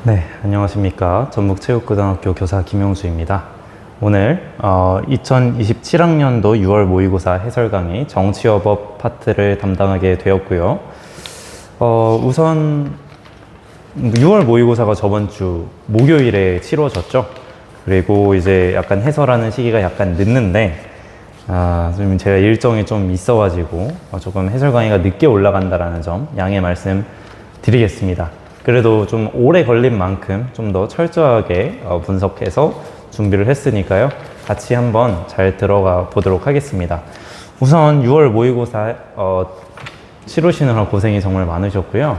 네, 안녕하십니까. 전북체육고등학교 교사 김용수입니다. 오늘 2027학년도 6월 모의고사 해설 강의 정치여법 파트를 담당하게 되었고요. 우선 6월 모의고사가 저번 주 목요일에 치러졌죠. 그리고 이제 약간 해설하는 시기가 약간 늦는데 지금 제가 일정이 좀 있어가지고 조금 해설 강의가 늦게 올라간다라는 점 양해 말씀 드리겠습니다. 그래도 좀 오래 걸린 만큼 좀 더 철저하게 분석해서 준비를 했으니까요. 같이 한번 잘 들어가 보도록 하겠습니다. 우선 6월 모의고사 치르시느라 고생이 정말 많으셨고요.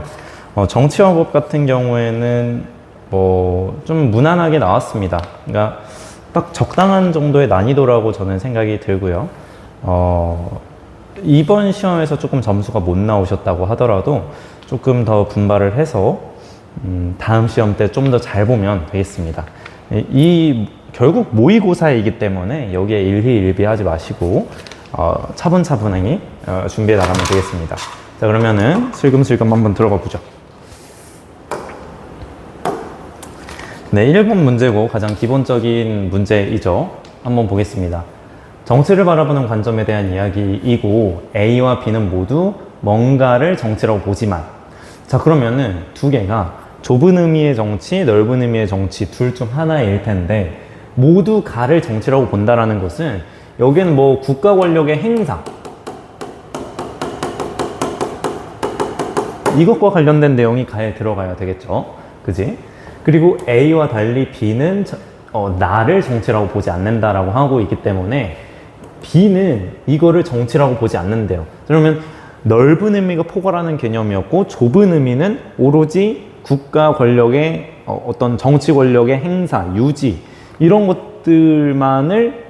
정치여법 같은 경우에는 좀 무난하게 나왔습니다. 그러니까 딱 적당한 정도의 난이도라고 저는 생각이 들고요. 이번 시험에서 조금 점수가 못 나오셨다고 하더라도 조금 더 분발을 해서 다음 시험 때 좀 더 잘 보면 되겠습니다. 결국 모의고사이기 때문에 여기에 일희일비하지 마시고 차분차분하게 준비해 나가면 되겠습니다. 자, 그러면은 슬금슬금 한번 들어가 보죠. 네, 1번 문제고 가장 기본적인 문제이죠. 한번 보겠습니다. 정치를 바라보는 관점에 대한 이야기이고 A와 B는 모두 뭔가를 정치라고 보지만, 자, 그러면은 두 개가 좁은 의미의 정치, 넓은 의미의 정치 둘 중 하나일 텐데 모두 가를 정치라고 본다라는 것은 여기는 국가 권력의 행사, 이것과 관련된 내용이 가에 들어가야 되겠죠. 그지? 그리고 A와 달리 B는 나를 정치라고 보지 않는다라고 하고 있기 때문에 B는 이거를 정치라고 보지 않는데요. 그러면 넓은 의미가 포괄하는 개념이었고 좁은 의미는 오로지 국가 권력의 어떤 정치 권력의 행사, 유지 이런 것들만을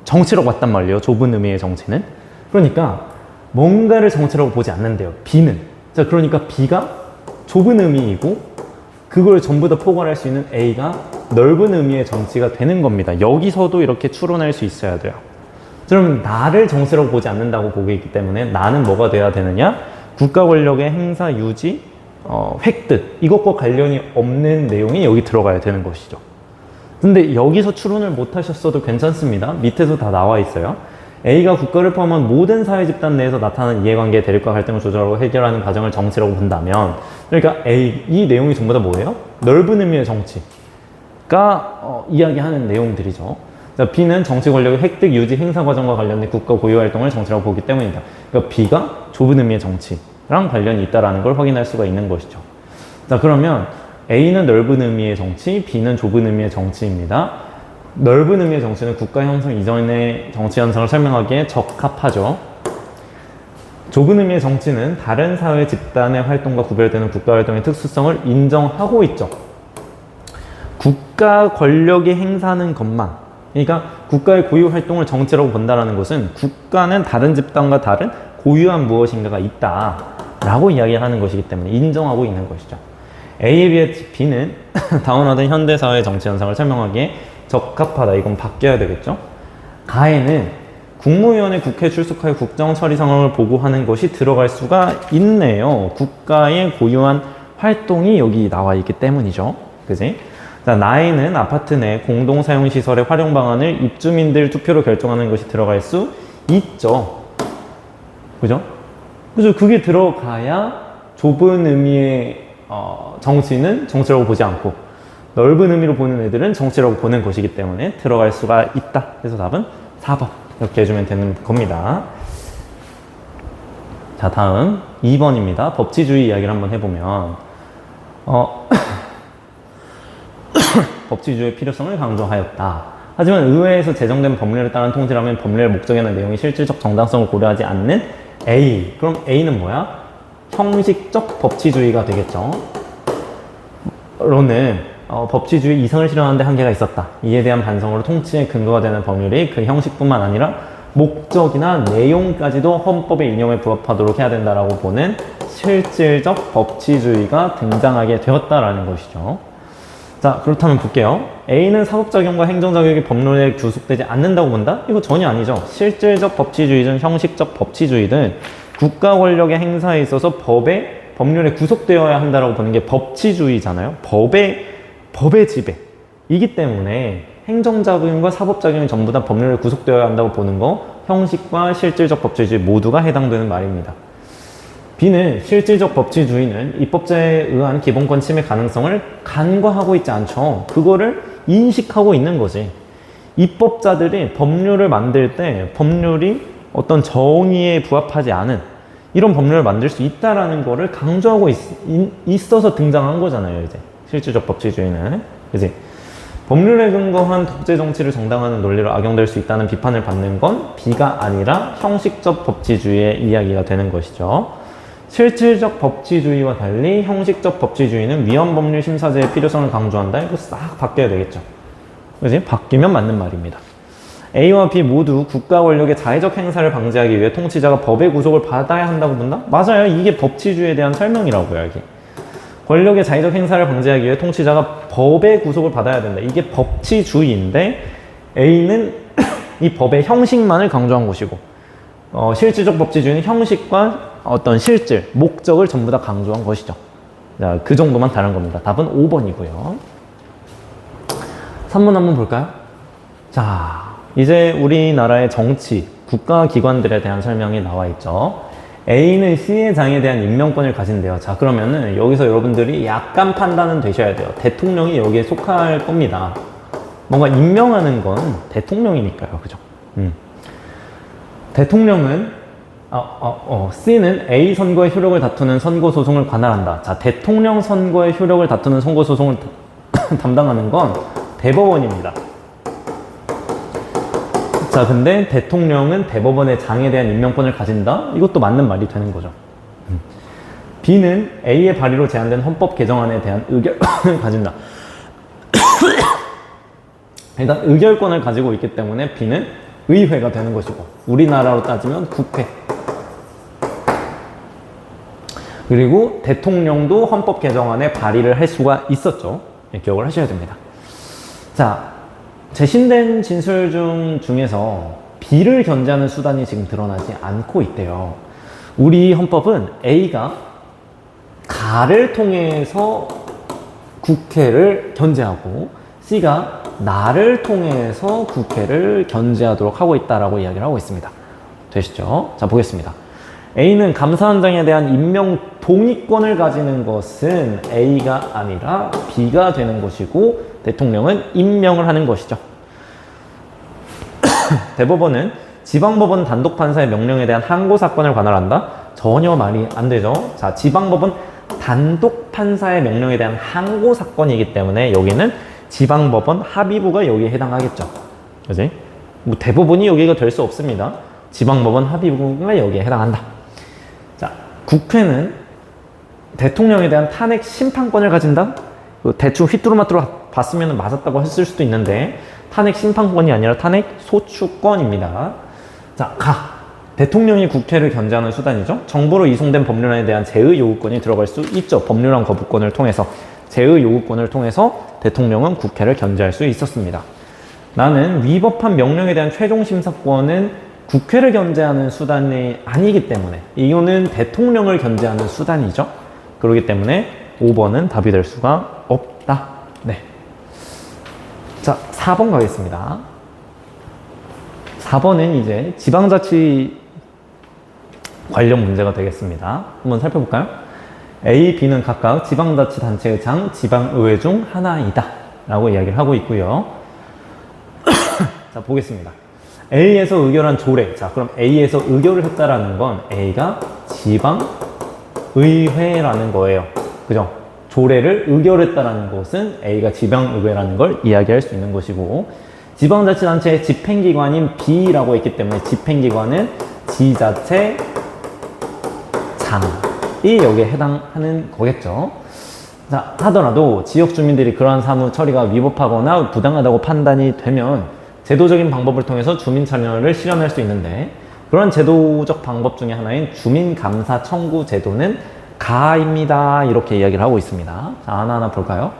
정치라고 봤단 말이에요. 좁은 의미의 정치는. 그러니까 뭔가를 정치라고 보지 않는데요. B는. 자, 그러니까 B가 좁은 의미이고 그걸 전부 다 포괄할 수 있는 A가 넓은 의미의 정치가 되는 겁니다. 여기서도 이렇게 추론할 수 있어야 돼요. 그러면 나를 정치라고 보지 않는다고 보고 있기 때문에 나는 뭐가 돼야 되느냐? 국가 권력의 행사, 유지, 획득 이것과 관련이 없는 내용이 여기 들어가야 되는 것이죠. 근데 여기서 추론을 못 하셨어도 괜찮습니다. 밑에도 다 나와 있어요. A가 국가를 포함한 모든 사회 집단 내에서 나타나는 이해관계, 대립과 갈등을 조절하고 해결하는 과정을 정치라고 본다면, 그러니까 이 내용이 전부 다 뭐예요? 넓은 의미의 정치가 이야기하는 내용들이죠. 자, B는 정치 권력의 획득, 유지, 행사 과정과 관련된 국가 고유 활동을 정치라고 보기 때문이다. 그러니까 B가 좁은 의미의 정치랑 관련이 있다는 걸 확인할 수가 있는 것이죠. 자, 그러면 A는 넓은 의미의 정치, B는 좁은 의미의 정치입니다. 넓은 의미의 정치는 국가 형성 이전의 정치 현상을 설명하기에 적합하죠. 좁은 의미의 정치는 다른 사회 집단의 활동과 구별되는 국가 활동의 특수성을 인정하고 있죠. 국가 권력이 행사하는 것만, 그러니까 국가의 고유 활동을 정치라고 본다는 것은 국가는 다른 집단과 다른 고유한 무엇인가가 있다라고 이야기하는 것이기 때문에 인정하고 있는 것이죠. A에 비해 B는 다운화된 현대사회의 정치 현상을 설명하기에 적합하다. 이건 바뀌어야 되겠죠. 가에는 국무위원회 국회에 출석하여 국정 처리 상황을 보고하는 것이 들어갈 수가 있네요. 국가의 고유한 활동이 여기 나와 있기 때문이죠. 그지? 자, 나에는 아파트 내 공동사용시설의 활용 방안을 입주민들 투표로 결정하는 것이 들어갈 수 있죠. 그죠? 그죠? 그게 들어가야 좁은 의미의 정치는 정치라고 보지 않고 넓은 의미로 보는 애들은 정치라고 보는 것이기 때문에 들어갈 수가 있다. 그래서 답은 4번 이렇게 해주면 되는 겁니다. 자, 다음 2번입니다. 법치주의 이야기를 한번 해보면 법치주의의 필요성을 강조하였다. 하지만 의회에서 제정된 법률에 따른 통치라면 법률의 목적이나 내용이 실질적 정당성을 고려하지 않는 A. 그럼 A는 뭐야? 형식적 법치주의가 되겠죠. 로는 법치주의 이상을 실현하는데 한계가 있었다. 이에 대한 반성으로 통치의 근거가 되는 법률이 그 형식뿐만 아니라 목적이나 내용까지도 헌법의 이념에 부합하도록 해야 된다라고 보는 실질적 법치주의가 등장하게 되었다라는 것이죠. 자, 그렇다면 볼게요. A는 사법작용과 행정작용이 법률에 규束되지 않는다고 본다? 이거 전혀 아니죠. 실질적 법치주의든 형식적 법치주의든 국가 권력의 행사에 있어서 법의 법률에 구속되어야 한다라고 보는 게 법치주의잖아요. 법의 지배이기 때문에 행정작용과 사법작용이 전부 다 법률에 구속되어야 한다고 보는 거, 형식과 실질적 법치주의 모두가 해당되는 말입니다. B는 실질적 법치주의는 입법자에 의한 기본권 침해 가능성을 간과하고 있지 않죠. 그거를 인식하고 있는 거지. 입법자들이 법률을 만들 때 법률이 어떤 정의에 부합하지 않은 이런 법률을 만들 수 있다라는 거를 강조하고 있어서 등장한 거잖아요, 이제. 실질적 법치주의는. 그지? 법률에 근거한 독재 정치를 정당화하는 논리로 악용될 수 있다는 비판을 받는 건 B가 아니라 형식적 법치주의의 이야기가 되는 것이죠. 실질적 법치주의와 달리 형식적 법치주의는 위헌법률 심사제의 필요성을 강조한다. 이거 싹 바뀌어야 되겠죠. 그지? 바뀌면 맞는 말입니다. A와 B 모두 국가 권력의 자의적 행사를 방지하기 위해 통치자가 법의 구속을 받아야 한다고 본다? 맞아요. 이게 법치주의에 대한 설명이라고요, 이게. 권력의 자의적 행사를 방지하기 위해 통치자가 법의 구속을 받아야 된다. 이게 법치주의인데 A는 이 법의 형식만을 강조한 것이고 실질적 법치주의는 형식과 어떤 실질, 목적을 전부 다 강조한 것이죠. 자, 그 정도만 다른 겁니다. 답은 5번이고요. 3번 한번 볼까요? 자, 이제 우리나라의 정치, 국가기관들에 대한 설명이 나와 있죠. A는 C의 장에 대한 임명권을 가진대요. 자, 그러면은 여기서 여러분들이 약간 판단은 되셔야 돼요. 대통령이 여기에 속할 겁니다. 뭔가 임명하는 건 대통령이니까요. 그죠? 대통령은 C는 A 선거의 효력을 다투는 선거소송을 관할한다. 자, 대통령 선거의 효력을 다투는 선거소송을 담당하는 건 대법원입니다. 자, 근데 대통령은 대법원의 장에 대한 임명권을 가진다? 이것도 맞는 말이 되는 거죠. B는 A의 발의로 제안된 헌법 개정안에 대한 의결권을 가진다. 일단 의결권을 가지고 있기 때문에 B는 의회가 되는 것이고, 우리나라로 따지면 국회. 그리고 대통령도 헌법 개정안에 발의를 할 수가 있었죠. 기억을 하셔야 됩니다. 자, 재신된 진술 중에서 B를 견제하는 수단이 지금 드러나지 않고 있대요. 우리 헌법은 A가 가를 통해서 국회를 견제하고 C가 나를 통해서 국회를 견제하도록 하고 있다라고 이야기를 하고 있습니다. 되시죠? 자, 보겠습니다. A는 감사원장에 대한 임명 동의권을 가지는 것은 A가 아니라 B가 되는 것이고, 대통령은 임명을 하는 것이죠. 대법원은 지방법원 단독판사의 명령에 대한 항고사건을 관할한다? 전혀 말이 안 되죠. 자, 지방법원 단독판사의 명령에 대한 항고사건이기 때문에 여기는 지방법원 합의부가 여기에 해당하겠죠. 그지? 뭐 대법원이 여기가 될 수 없습니다. 지방법원 합의부가 여기에 해당한다. 자, 국회는 대통령에 대한 탄핵 심판권을 가진다? 대충 휘뚜루마뚜루 봤으면 맞았다고 했을 수도 있는데 탄핵 심판권이 아니라 탄핵 소추권입니다. 자, 대통령이 국회를 견제하는 수단이죠. 정부로 이송된 법률안에 대한 제의 요구권이 들어갈 수 있죠. 법률안 거부권을 통해서, 제의 요구권을 통해서 대통령은 국회를 견제할 수 있었습니다. 나는 위법한 명령에 대한 최종 심사권은 국회를 견제하는 수단이 아니기 때문에 이거는 대통령을 견제하는 수단이죠. 그렇기 때문에 5번은 답이 될 수가 없다. 네. 자, 4번 가겠습니다. 4번은 이제 지방자치 관련 문제가 되겠습니다. 한번 살펴볼까요? A, B는 각각 지방자치단체의 장, 지방의회 중 하나이다 라고 이야기를 하고 있고요. 자, 보겠습니다. A에서 의결한 조례. 자, 그럼 A에서 의결을 했다라는 건 A가 지방의회라는 거예요. 그죠? 조례를 의결했다라는 것은 A가 지방의회라는 걸 이야기할 수 있는 것이고, 지방자치단체의 집행기관인 B라고 했기 때문에 집행기관은 지자체 장이 여기에 해당하는 거겠죠. 자, 하더라도 지역 주민들이 그러한 사무 처리가 위법하거나 부당하다고 판단이 되면 제도적인 방법을 통해서 주민 참여를 실현할 수 있는데, 그런 제도적 방법 중에 하나인 주민감사 청구 제도는 가입니다. 이렇게 이야기를 하고 있습니다. 자, 하나하나 볼까요?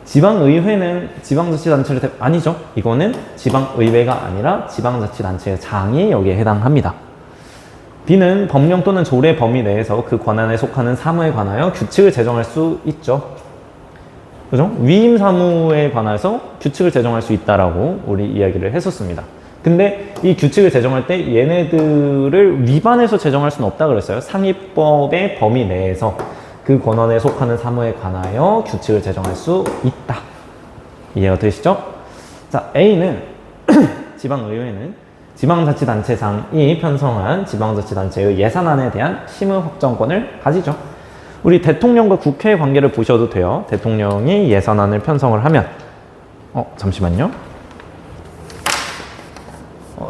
지방의회는 지방자치단체를 아니죠. 이거는 지방의회가 아니라 지방자치단체의 장이 여기에 해당합니다. B는 법령 또는 조례 범위 내에서 그 권한에 속하는 사무에 관하여 규칙을 제정할 수 있죠. 그죠? 위임 사무에 관해서 규칙을 제정할 수 있다라고 우리 이야기를 했었습니다. 근데 이 규칙을 제정할 때 얘네들을 위반해서 제정할 수는 없다 그랬어요. 상위법의 범위 내에서 그 권한에 속하는 사무에 관하여 규칙을 제정할 수 있다. 이해가 되시죠? 자, A는 지방의회는 지방자치단체장이 편성한 지방자치단체의 예산안에 대한 심의 확정권을 가지죠. 우리 대통령과 국회의 관계를 보셔도 돼요. 대통령이 예산안을 편성을 하면 잠시만요.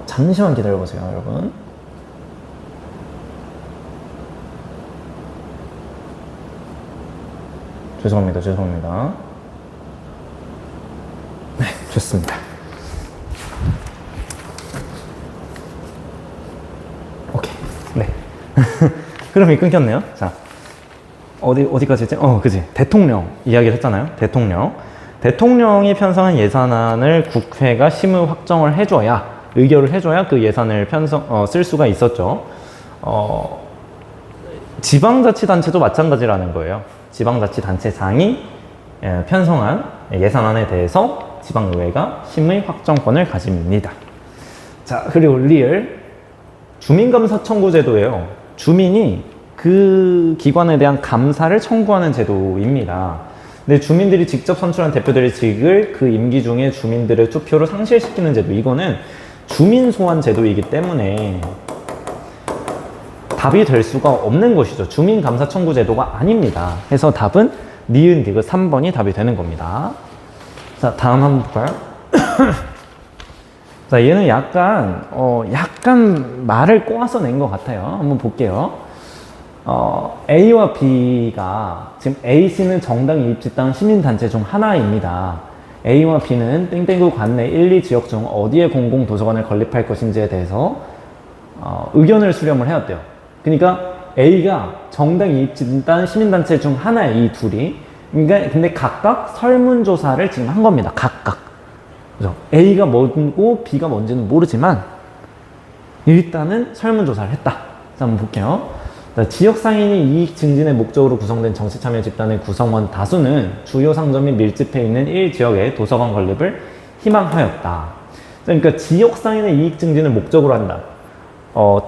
잠시만 기다려보세요, 여러분. 죄송합니다. 네, 좋습니다. 오케이. 네. 흐름이 끊겼네요. 자, 어디까지 했지? 그지. 대통령 이야기를 했잖아요. 대통령이 편성한 예산안을 국회가 심의 확정을 해줘야, 의결을 해줘야 그 예산을 쓸 수가 있었죠. 지방자치단체도 마찬가지라는 거예요. 지방자치단체장이 편성한 예산안에 대해서 지방의회가 심의 확정권을 가집니다. 자, 그리고 리을 주민감사 청구제도예요. 주민이 그 기관에 대한 감사를 청구하는 제도입니다. 근데 주민들이 직접 선출한 대표들의 직을 그 임기 중에 주민들의 투표로 상실시키는 제도, 이거는 주민 소환 제도이기 때문에 답이 될 수가 없는 것이죠. 주민 감사 청구 제도가 아닙니다. 그래서 답은 니은 디귿 3번이 답이 되는 겁니다. 자, 다음 한번 볼까요? 자, 얘는 약간 말을 꼬아서 낸 것 같아요. 한번 볼게요. A와 B가 지금 A, C는 정당 이입 집단 시민단체 중 하나입니다. A와 B는 땡땡구 관내 1, 2 지역 중 어디에 공공도서관을 건립할 것인지에 대해서 의견을 수렴을 해왔대요. 그러니까 A가 정당 이입 집단 시민단체 중 하나의 이 둘이, 그러니까 근데 각각 설문조사를 지금 한 겁니다. 각각. 그죠? A가 뭐고 B가 뭔지는 모르지만 일단은 설문조사를 했다. 자, 한번 볼게요. 지역상인이 이익 증진의 목적으로 구성된 정치참여 집단의 구성원 다수는 주요 상점 및 밀집해 있는 1지역의 도서관 건립을 희망하였다. 그러니까 지역상인의 이익 증진을 목적으로 한다.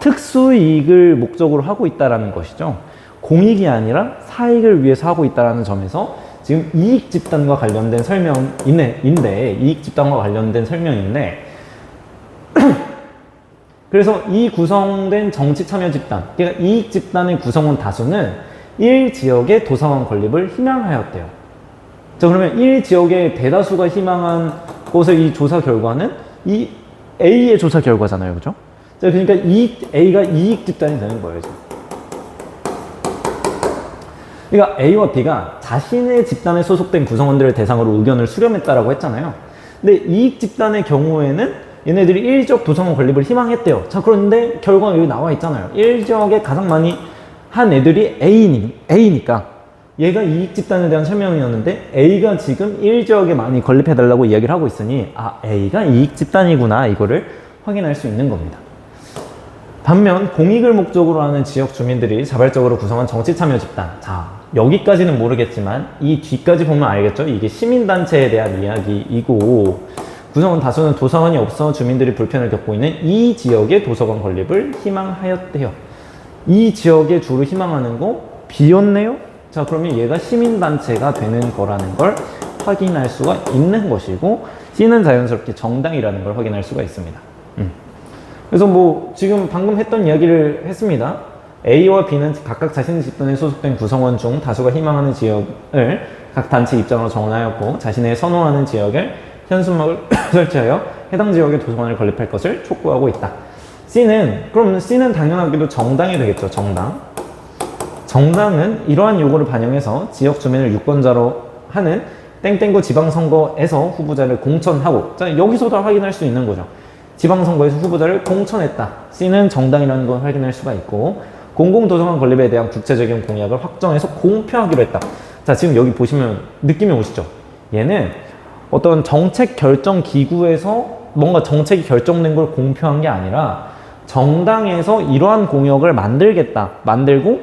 특수이익을 목적으로 하고 있다는 것이죠. 공익이 아니라 사익을 위해서 하고 있다는 점에서 지금 이익 집단과 관련된 설명인데, 이익 집단과 관련된 설명인데, 그래서 이 구성된 정치참여 집단, 그러니까 이익 집단의 구성원 다수는 1지역의 도서관 건립을 희망하였대요. 자, 그러면 1지역의 대다수가 희망한 것의 이 조사 결과는 이 A의 조사 결과잖아요. 그죠? 자, 그러니까 A가 이익 집단이 되는 거예요, 지금. 그러니까 A와 B가 자신의 집단에 소속된 구성원들을 대상으로 의견을 수렴했다라고 했잖아요. 근데 이익 집단의 경우에는 얘네들이 1지역 도서관 건립을 희망했대요. 자, 그런데 결과가 여기 나와 있잖아요. 1지역에 가장 많이 한 애들이 A니까 얘가 이익 집단에 대한 설명이었는데 A가 지금 1지역에 많이 건립해달라고 이야기를 하고 있으니 A가 이익 집단이구나, 이거를 확인할 수 있는 겁니다. 반면 공익을 목적으로 하는 지역 주민들이 자발적으로 구성한 정치참여 집단, 자, 여기까지는 모르겠지만 이 뒤까지 보면 알겠죠? 이게 시민단체에 대한 이야기이고, 구성원 다수는 도서관이 없어 주민들이 불편을 겪고 있는 이 지역의 도서관 건립을 희망하였대요. 이 지역에 주로 희망하는 거 B였네요? 자, 그러면 얘가 시민단체가 되는 거라는 걸 확인할 수가 있는 것이고, C는 자연스럽게 정당이라는 걸 확인할 수가 있습니다. 그래서 뭐 지금 방금 했던 이야기를 했습니다. A와 B는 각각 자신의 집단에 소속된 구성원 중 다수가 희망하는 지역을 각 단체 입장으로 정하였고, 자신의 선호하는 지역을 현수막을 설치하여 해당 지역에 도서관을 건립할 것을 촉구하고 있다. 그럼 C는 당연하게도 정당이 되겠죠. 정당은 이러한 요구를 반영해서 지역 주민을 유권자로 하는 땡땡구 지방선거에서 후보자를 공천하고, 자, 여기서도 확인할 수 있는 거죠. 지방선거에서 후보자를 공천했다. C는 정당이라는 걸 확인할 수가 있고, 공공도서관 건립에 대한 구체적인 공약을 확정해서 공표하기로 했다. 자, 지금 여기 보시면 느낌이 오시죠? 얘는 어떤 정책 결정 기구에서 뭔가 정책이 결정된 걸 공표한 게 아니라 정당에서 이러한 공약을 만들고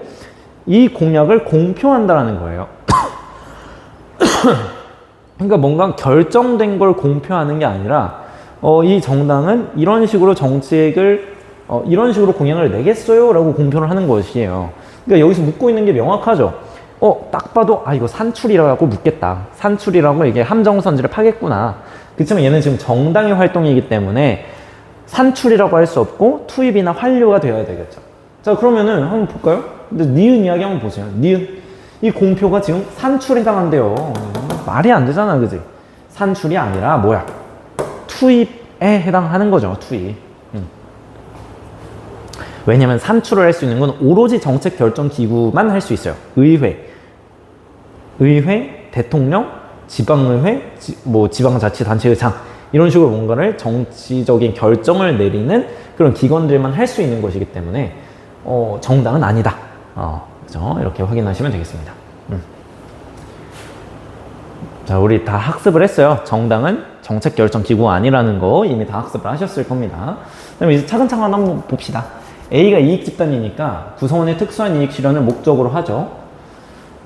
이 공약을 공표한다라는 거예요. 그러니까 뭔가 결정된 걸 공표하는 게 아니라 이 정당은 이런 식으로 정책을 이런 식으로 공약을 내겠어요 라고 공표를 하는 것이에요. 그러니까 여기서 묻고 있는 게 명확하죠. 딱 봐도 이거 산출이라고 묻겠다. 산출이라고 이게 함정선지를 파겠구나. 그렇지만 얘는 지금 정당의 활동이기 때문에 산출이라고 할 수 없고 투입이나 환류가 되어야 되겠죠. 자, 그러면은 한번 볼까요? 근데 니은 이야기 한번 보세요. 니은. 이 공표가 지금 산출에 해당한대요. 말이 안 되잖아, 그지? 산출이 아니라 뭐야? 투입에 해당하는 거죠, 투입. 왜냐면 산출을 할 수 있는 건 오로지 정책결정기구만 할 수 있어요. 의회, 대통령, 지방의회, 지방자치단체의장 이런 식으로 뭔가를 정치적인 결정을 내리는 그런 기관들만 할 수 있는 것이기 때문에 정당은 아니다. 그죠? 이렇게 확인하시면 되겠습니다. 자, 우리 다 학습을 했어요. 정당은 정책결정기구 아니라는 거 이미 다 학습을 하셨을 겁니다. 그럼 이제 차근차근 한번 봅시다. A가 이익집단이니까 구성원의 특수한 이익 실현을 목적으로 하죠.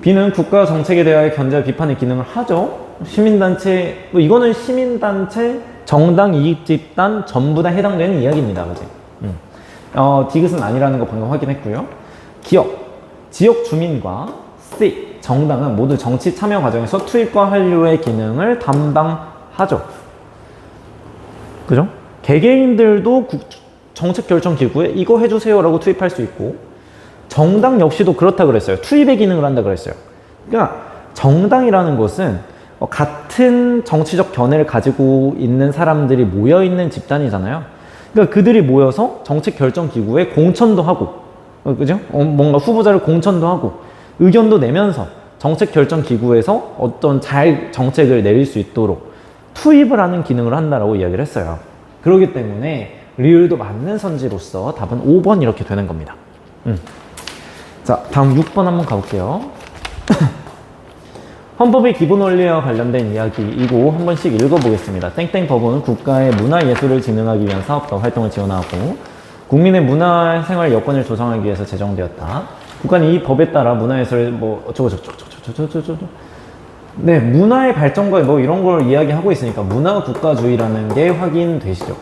B는 국가 정책에 대하여 견제와 비판의 기능을 하죠. 시민단체, 이거는 시민단체, 정당, 이익집단 전부 다 해당되는 이야기입니다. 그지? 디귿은 아니라는 거 방금 확인했고요. 기업, 지역 주민과 C, 정당은 모두 정치 참여 과정에서 투입과 환류의 기능을 담당하죠. 그죠? 개개인들도 정책결정기구에 이거 해주세요라고 투입할 수 있고 정당 역시도 그렇다 그랬어요. 투입의 기능을 한다 그랬어요. 그러니까 정당이라는 것은 같은 정치적 견해를 가지고 있는 사람들이 모여있는 집단이잖아요. 그러니까 그들이 모여서 정책결정기구에 공천도 하고 그죠? 뭔가 후보자를 공천도 하고 의견도 내면서 정책결정기구에서 어떤 정책을 내릴 수 있도록 투입을 하는 기능을 한다라고 이야기를 했어요. 그렇기 때문에 리을도 맞는 선지로서 답은 5번 이렇게 되는 겁니다. 자, 다음 6번 한번 가볼게요. 헌법의 기본 원리와 관련된 이야기이고 한 번씩 읽어보겠습니다. 땡땡 법은 국가의 문화예술을 진흥하기 위한 사업과 활동을 지원하고 국민의 문화생활 여건을 조성하기 위해서 제정되었다. 국가는 이 법에 따라 문화예술 네, 문화의 발전과 이런 걸 이야기하고 있으니까 문화국가주의라는 게 확인되시죠.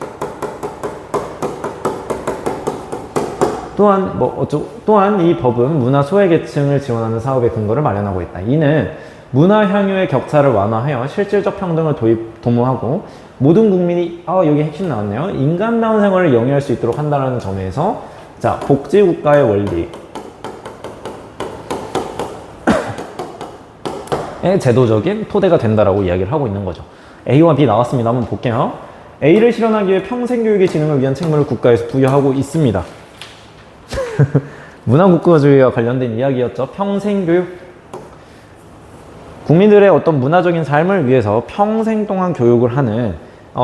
또한 이 법은 문화 소외계층을 지원하는 사업의 근거를 마련하고 있다. 이는 문화 향유의 격차를 완화하여 실질적 평등을 도모하고 모든 국민이 여기 핵심 나왔네요. 인간다운 생활을 영위할 수 있도록 한다는 점에서 자, 복지국가의 원리의 제도적인 토대가 된다라고 이야기를 하고 있는 거죠. A와 B 나왔습니다. 한번 볼게요. A를 실현하기 위해 평생교육의 진흥을 위한 책무를 국가에서 부여하고 있습니다. 문화국가주의와 관련된 이야기였죠. 평생교육. 국민들의 어떤 문화적인 삶을 위해서 평생 동안 교육을 하는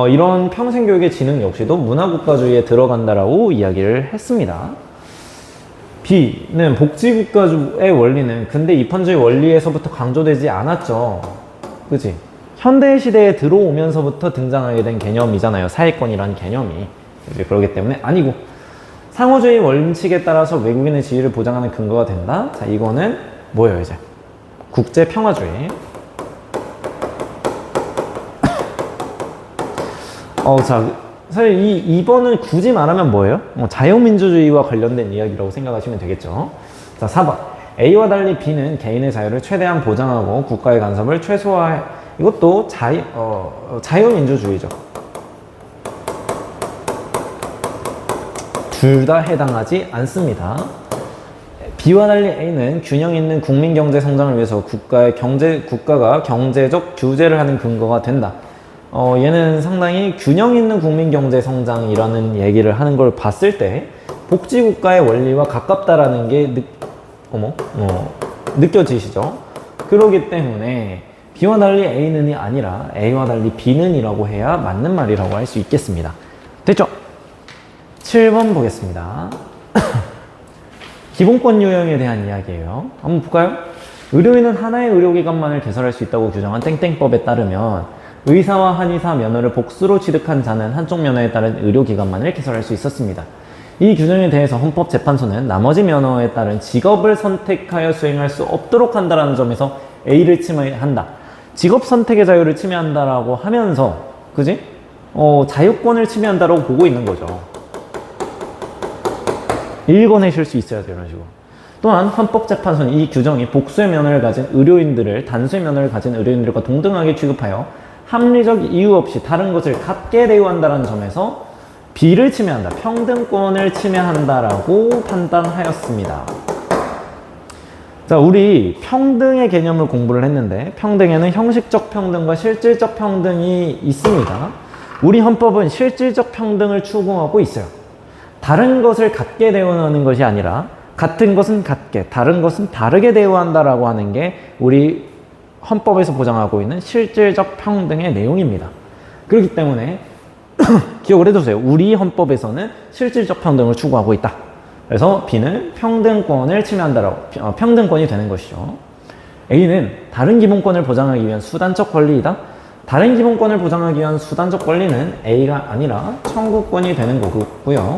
이런 평생교육의 진흥 역시도 문화국가주의에 들어간다라고 이야기를 했습니다. B는 복지국가의 원리는 근대 입헌주의 원리에서부터 강조되지 않았죠. 그치? 현대시대에 들어오면서부터 등장하게 된 개념이잖아요. 사회권이라는 개념이. 이제 그렇기 때문에 아니고 상호주의 원칙에 따라서 외국인의 지위를 보장하는 근거가 된다. 자, 이거는 뭐예요, 이제? 국제평화주의. 자, 사실 이 2번은 굳이 말하면 뭐예요? 자유민주주의와 관련된 이야기라고 생각하시면 되겠죠. 자, 4번. A와 달리 B는 개인의 자유를 최대한 보장하고 국가의 간섭을 최소화해. 이것도 자유민주주의죠. 둘 다 해당하지 않습니다. B와 달리 A는 균형 있는 국민 경제 성장을 위해서 국가가 경제적 규제를 하는 근거가 된다. 얘는 상당히 균형 있는 국민 경제 성장이라는 얘기를 하는 걸 봤을 때 복지국가의 원리와 가깝다라는 게 느껴지시죠? 그렇기 때문에 B와 달리 A는이 아니라 A와 달리 B는이라고 해야 맞는 말이라고 할 수 있겠습니다. 됐죠? 7번 보겠습니다. 기본권 유형에 대한 이야기예요. 한번 볼까요? 의료인은 하나의 의료기관만을 개설할 수 있다고 규정한 땡땡법에 따르면 의사와 한의사 면허를 복수로 취득한 자는 한쪽 면허에 따른 의료기관만을 개설할 수 있었습니다. 이 규정에 대해서 헌법재판소는 나머지 면허에 따른 직업을 선택하여 수행할 수 없도록 한다는 점에서 A를 침해한다. 직업 선택의 자유를 침해한다라고 하면서, 그지? 자유권을 침해한다라고 보고 있는 거죠. 읽어내실 수 있어야 돼요, 이런 식으로. 또한 헌법재판소는 이 규정이 복수의 면허를 가진 의료인들을 단수의 면허를 가진 의료인들과 동등하게 취급하여 합리적 이유 없이 다른 것을 갖게 대우한다는 점에서 B를 침해한다, 평등권을 침해한다라고 판단하였습니다. 자, 우리 평등의 개념을 공부를 했는데 평등에는 형식적 평등과 실질적 평등이 있습니다. 우리 헌법은 실질적 평등을 추구하고 있어요. 다른 것을 같게 대우하는 것이 아니라 같은 것은 같게, 다른 것은 다르게 대우한다라고 하는 게 우리 헌법에서 보장하고 있는 실질적 평등의 내용입니다. 그렇기 때문에 기억을 해두세요. 우리 헌법에서는 실질적 평등을 추구하고 있다. 그래서 B는 평등권을 침해한다라고, 평등권이 되는 것이죠. A는 다른 기본권을 보장하기 위한 수단적 권리이다. 다른 기본권을 보장하기 위한 수단적 권리는 A가 아니라 청구권이 되는 거고요.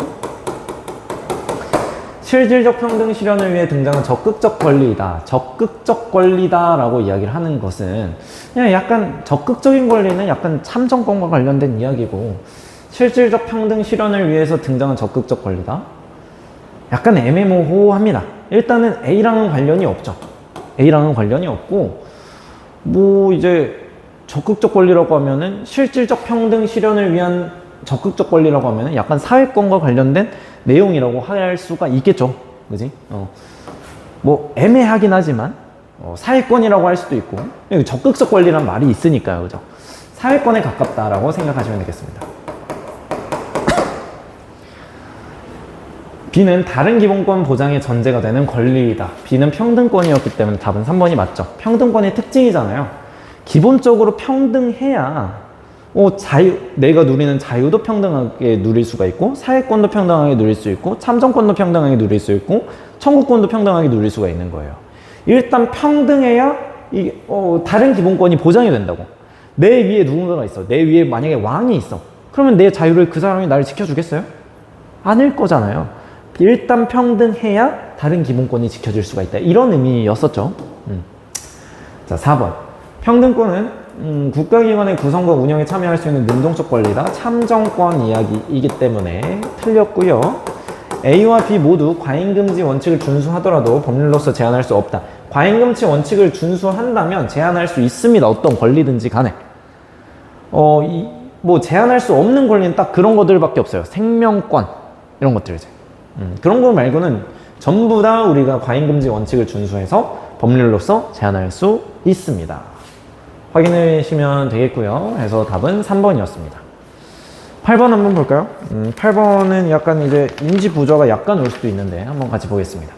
실질적 평등 실현을 위해 등장한 적극적 권리이다. 적극적 권리다라고 이야기를 하는 것은 그냥 약간 적극적인 권리는 약간 참정권과 관련된 이야기고, 실질적 평등 실현을 위해서 등장한 적극적 권리다. 약간 애매모호합니다. 일단은 A랑은 관련이 없죠. A랑은 관련이 없고, 뭐 이제 적극적 권리라고 하면은 실질적 평등 실현을 위한 적극적 권리라고 하면은 약간 사회권과 관련된 내용이라고 할 수가 있겠죠. 그지? 뭐 애매하긴 하지만 사회권이라고 할 수도 있고, 적극적 권리란 말이 있으니까요. 그죠? 사회권에 가깝다라고 생각하시면 되겠습니다. B는 다른 기본권 보장의 전제가 되는 권리이다. B는 평등권이었기 때문에 답은 3번이 맞죠. 평등권의 특징이잖아요. 기본적으로 평등해야 내가 누리는 자유도 평등하게 누릴 수가 있고, 사회권도 평등하게 누릴 수 있고, 참정권도 평등하게 누릴 수 있고, 청구권도 평등하게 누릴 수가 있는 거예요. 일단 평등해야 다른 기본권이 보장이 된다고. 내 위에 누군가가 있어. 내 위에 만약에 왕이 있어. 그러면 내 자유를 그 사람이 나를 지켜주겠어요? 아닐 거잖아요. 일단 평등해야 다른 기본권이 지켜질 수가 있다. 이런 의미였었죠. 자, 4번. 평등권은 국가기관의 구성과 운영에 참여할 수 있는 능동적 권리다. 참정권 이야기이기 때문에 틀렸고요. A와 B 모두 과잉금지 원칙을 준수하더라도 법률로서 제한할 수 없다. 과잉금지 원칙을 준수한다면 제한할 수 있습니다. 어떤 권리든지 간에. 뭐 제한할 수 없는 권리는 딱 그런 것들밖에 없어요. 생명권 이런 것들이죠. 그런 거 말고는 전부 다 우리가 과잉금지 원칙을 준수해서 법률로서 제한할 수 있습니다. 확인해 주시면 되겠고요. 그래서 답은 3번이었습니다. 8번 한번 볼까요? 8번은 약간 이제 인지 부조가 약간 올 수도 있는데 한번 같이 보겠습니다.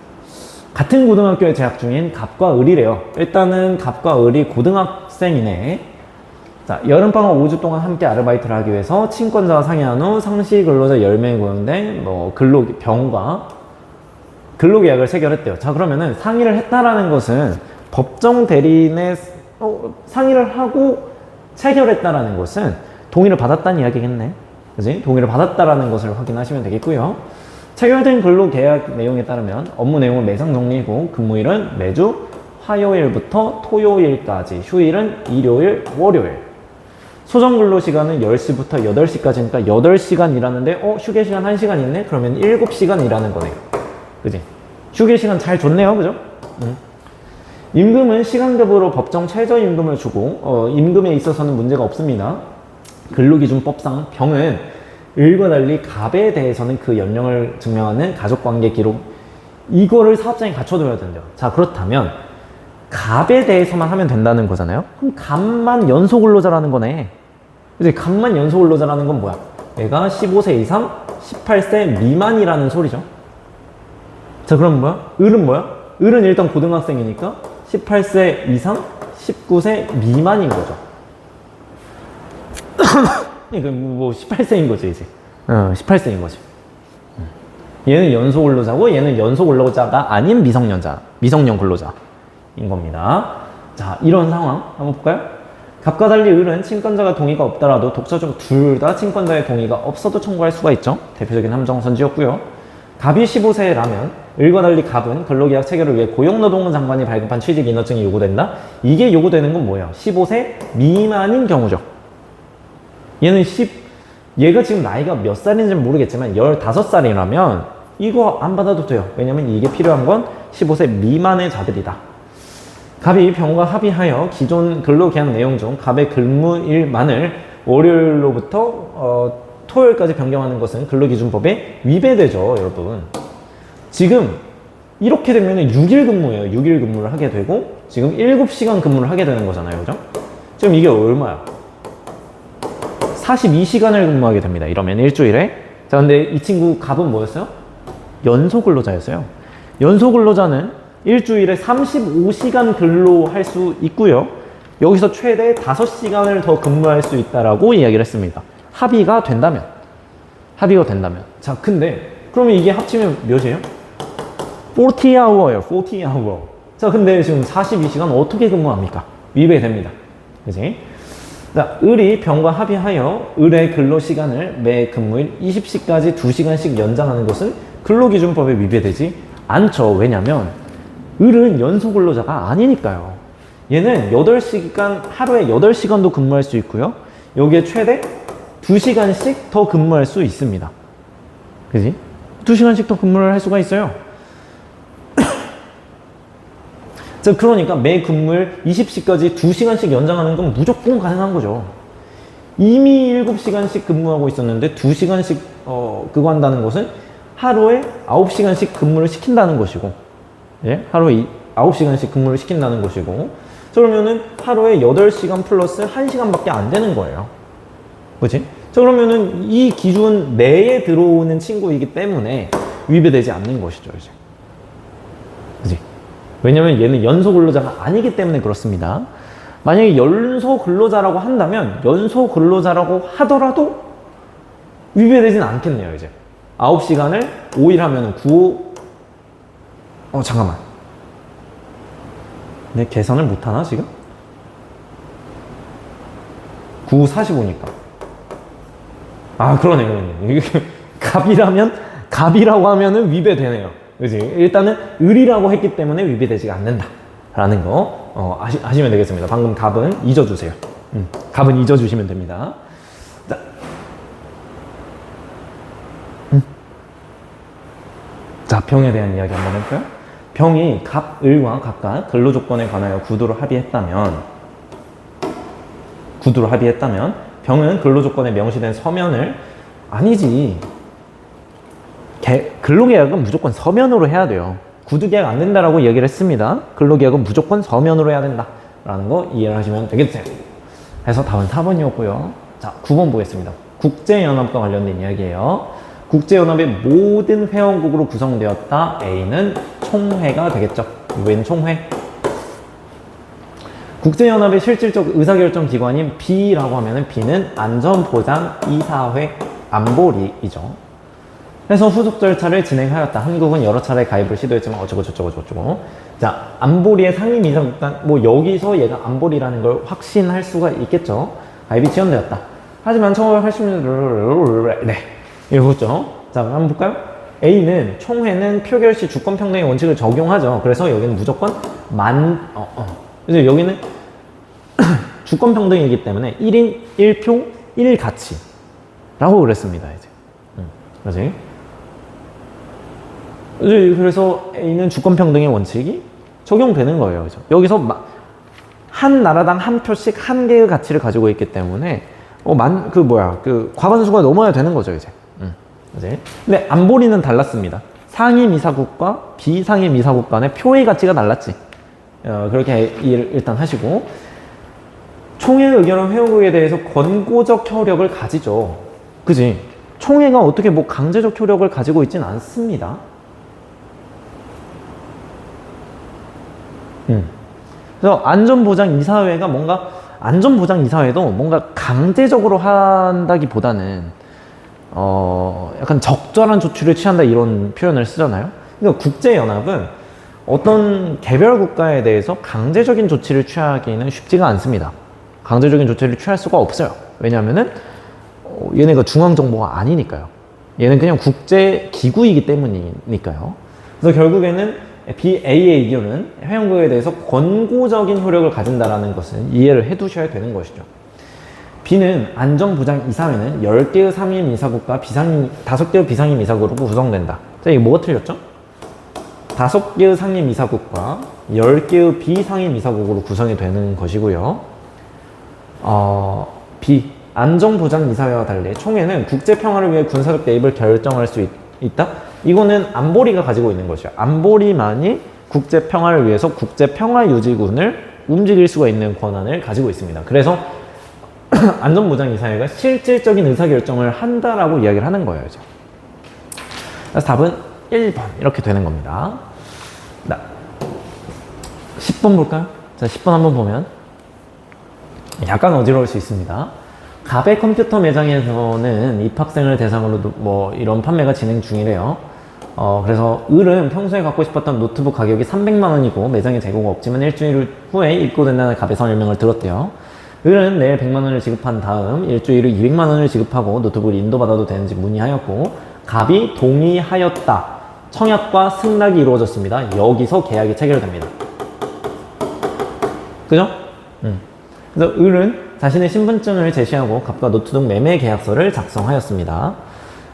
같은 고등학교에 재학 중인 갑과 을이래요. 일단은 갑과 을이 고등학생이네. 자, 여름방학 5주 동안 함께 아르바이트를 하기 위해서 친권자와 상의한 후 상시 근로자 10명이 고용된 병과 근로계약을 체결했대요. 자, 그러면은 상의를 했다라는 것은 법정 대리인의 상의를 하고 체결했다라는 것은 동의를 받았다는 이야기겠네. 그지? 동의를 받았다라는 것을 확인하시면 되겠고요. 체결된 근로계약 내용에 따르면 업무 내용은 매상 정리이고 근무일은 매주 화요일부터 토요일까지, 휴일은 일요일, 월요일. 소정 근로 시간은 10시부터 8시까지니까 8시간 일하는데 휴게 시간 1시간 있네? 그러면 7시간 일하는 거네요. 그지? 휴게 시간 잘 줬네요. 그죠? 임금은 시간급으로 법정 최저임금을 주고 임금에 있어서는 문제가 없습니다. 근로기준법상 병은 을과 달리 갑에 대해서는 그 연령을 증명하는 가족관계 기록, 이거를 사업장에 갖춰둬야 된대요. 자, 그렇다면 갑에 대해서만 하면 된다는 거잖아요. 그럼 갑만 연소근로자라는 거네. 그치? 갑만 연소근로자라는 건 뭐야? 얘가 15세 이상 18세 미만이라는 소리죠. 자, 그럼 뭐야? 을은 뭐야? 을은 일단 고등학생이니까 18세 이상 19세 미만인 거죠. 그러니까 뭐 18세인 거죠, 이제. 18세인 거죠. 얘는 연소 근로자고 얘는 연소 근로자가 아닌 미성년 근로자인 겁니다. 자, 이런 상황 한번 볼까요? 갑과 달리 을은 친권자가 동의가 없더라도 독자적 둘 다 친권자의 동의가 없어도 청구할 수가 있죠. 대표적인 함정선지였고요. 갑이 15세라면 을과 달리 갑은 근로계약 체결을 위해 고용노동부 장관이 발급한 취직 인허증이 요구된다. 이게 요구되는 건 뭐예요? 15세 미만인 경우죠. 얘가 지금 나이가 몇 살인지는 모르겠지만 15살이라면 이거 안 받아도 돼요. 왜냐면 이게 필요한 건 15세 미만의 자들이다. 갑이 병과 합의하여 기존 근로계약 내용 중 갑의 근무일만을 월요일로부터 토요일까지 변경하는 것은 근로기준법에 위배되죠, 여러분. 지금 이렇게 되면 6일 근무예요. 6일 근무를 하게 되고 지금 7시간 근무를 하게 되는 거잖아요, 그죠? 지금 이게 얼마야? 42시간을 근무하게 됩니다. 이러면 일주일에. 자, 근데 이 친구 갑은 뭐였어요? 연소 근로자였어요. 연소 근로자는 일주일에 35시간 근로할 수 있고요. 여기서 최대 5시간을 더 근무할 수 있다라고 이야기를 했습니다. 합의가 된다면. 자, 근데 그러면 이게 합치면 몇이에요? 40hour예요. 40hour. 자, 근데 지금 42시간 어떻게 근무합니까? 위배됩니다. 그지? 자, 을이 병과 합의하여 을의 근로시간을 매 근무일 20시까지 2시간씩 연장하는 것은 근로기준법에 위배되지 않죠. 왜냐면 을은 연소 근로자가 아니니까요. 얘는 8시간, 하루에 8시간도 근무할 수 있고요. 여기에 최대 2시간씩 더 근무할 수 있습니다. 그지? 2시간씩 더 근무를 할 수가 있어요. 자, 그러니까 매 근무일 20시까지 2시간씩 연장하는 건 무조건 가능한 거죠. 이미 7시간씩 근무하고 있었는데 2시간씩 그거 한다는 것은 하루에 9시간씩 근무를 시킨다는 것이고, 예? 하루에 9시간씩 근무를 시킨다는 것이고, 그러면은 하루에 8시간 플러스 1시간밖에 안 되는 거예요. 그치? 자, 그러면은 이 기준 내에 들어오는 친구이기 때문에 위배되지 않는 것이죠, 이제. 그치? 왜냐면 얘는 연소 근로자가 아니기 때문에 그렇습니다. 만약에 연소 근로자라고 한다면 연소 근로자라고 하더라도 위배되진 않겠네요, 이제. 9시간을 5일 하면 잠깐만. 내 계산을 못하나, 지금? 9, 45니까. 아, 그러네. 갑이라고 하면은 위배되네요. 그지? 일단은 을이라고 했기 때문에 위배되지가 않는다. 라는 거, 아시면 되겠습니다. 방금 갑은 잊어주세요. 갑은 잊어주시면 됩니다. 자. 자, 병에 대한 이야기 한번 해볼까요? 병이 갑, 을과 각각 근로조건에 관하여 구두로 합의했다면 병은 근로조건에 명시된 서면을 아니지. 근로계약은 무조건 서면으로 해야 돼요. 구두계약 안 된다라고 이야기를 했습니다. 근로계약은 무조건 서면으로 해야 된다. 라는 거 이해를 하시면 되겠어요. 그래서 답은 4번이었고요. 자, 9번 보겠습니다. 국제연합과 관련된 이야기예요. 국제연합의 모든 회원국으로 구성되었다. A는 총회가 되겠죠. 웬 총회? 국제연합의 실질적 의사결정 기관인 B라고 하면은 B는 안전보장이사회 안보리이죠. 그래서 후속 절차를 진행하였다. 한국은 여러 차례 가입을 시도했지만 어쩌고. 자, 안보리의 상임이사국단, 여기서 얘가 안보리라는 걸 확신할 수가 있겠죠. 가입이 지연되었다. 하지만 1980년대, 네. 이거죠. 자, 한번 볼까요? A는 총회는 표결 시 주권평등의 원칙을 적용하죠. 그래서 여기는 무조건 그래서 여기는 주권평등이기 때문에 1인 1표 1가치라고 그랬습니다, 이제. 그렇지? 그래서 A는 주권평등의 원칙이 적용되는 거예요. 그죠? 여기서 한 나라당 한 표씩 한 개의 가치를 가지고 있기 때문에 과반수가 넘어야 되는 거죠, 이제. 그치? 근데 안보리는 달랐습니다. 상임이사국과 비상임이사국 간의 표의 가치가 달랐지. 그렇게 이해를 일단 하시고, 총회 의견은 회원국에 대해서 권고적 효력을 가지죠. 그지? 총회가 어떻게 강제적 효력을 가지고 있진 않습니다. 그래서 안전보장이사회가 안전보장이사회도 뭔가 강제적으로 한다기보다는 약간 적절한 조치를 취한다 이런 표현을 쓰잖아요. 그러니까 국제연합은 어떤 개별 국가에 대해서 강제적인 조치를 취하기는 쉽지가 않습니다. 강제적인 조치를 취할 수가 없어요. 왜냐하면은 얘네가 중앙정보가 아니니까요. 얘는 그냥 국제 기구이기 때문이니까요. 그래서 결국에는 BA의 의견은 회원국에 대해서 권고적인 효력을 가진다라는 것을 이해를 해 두셔야 되는 것이죠. B는 안전보장이사회는 10개의 상임이사국과 5개의 비상임이사국으로 구성된다. 자, 이게 뭐가 틀렸죠? 5개의 상임이사국과 10개의 비상임이사국으로 구성이 되는 것이고요. B. 안전보장이사회와 달리 총회는 국제평화를 위해 군사적 개입을 결정할 수 있다? 이거는 안보리가 가지고 있는 것이죠. 안보리만이 국제평화를 위해서 국제평화유지군을 움직일 수가 있는 권한을 가지고 있습니다. 그래서 안전보장이사회가 실질적인 의사결정을 한다라고 이야기를 하는 거예요. 이제. 그래서 답은 1번 이렇게 되는 겁니다. 10번 볼까요? 자, 10번 한번 보면 약간 어지러울 수 있습니다. 갑의 컴퓨터 매장에서는 입학생을 대상으로 뭐 이런 판매가 진행 중이래요. 그래서 을은 평소에 갖고 싶었던 노트북 가격이 300만 원이고 매장에 재고가 없지만 일주일 후에 입고된다는 갑의 설명을 들었대요. 을은 내일 100만 원을 지급한 다음 일주일 후 200만 원을 지급하고 노트북을 인도받아도 되는지 문의하였고 갑이 동의하였다. 청약과 승낙이 이루어졌습니다. 여기서 계약이 체결됩니다. 그죠? 그래서 을은 자신의 신분증을 제시하고 갑과 노트북 매매 계약서를 작성하였습니다.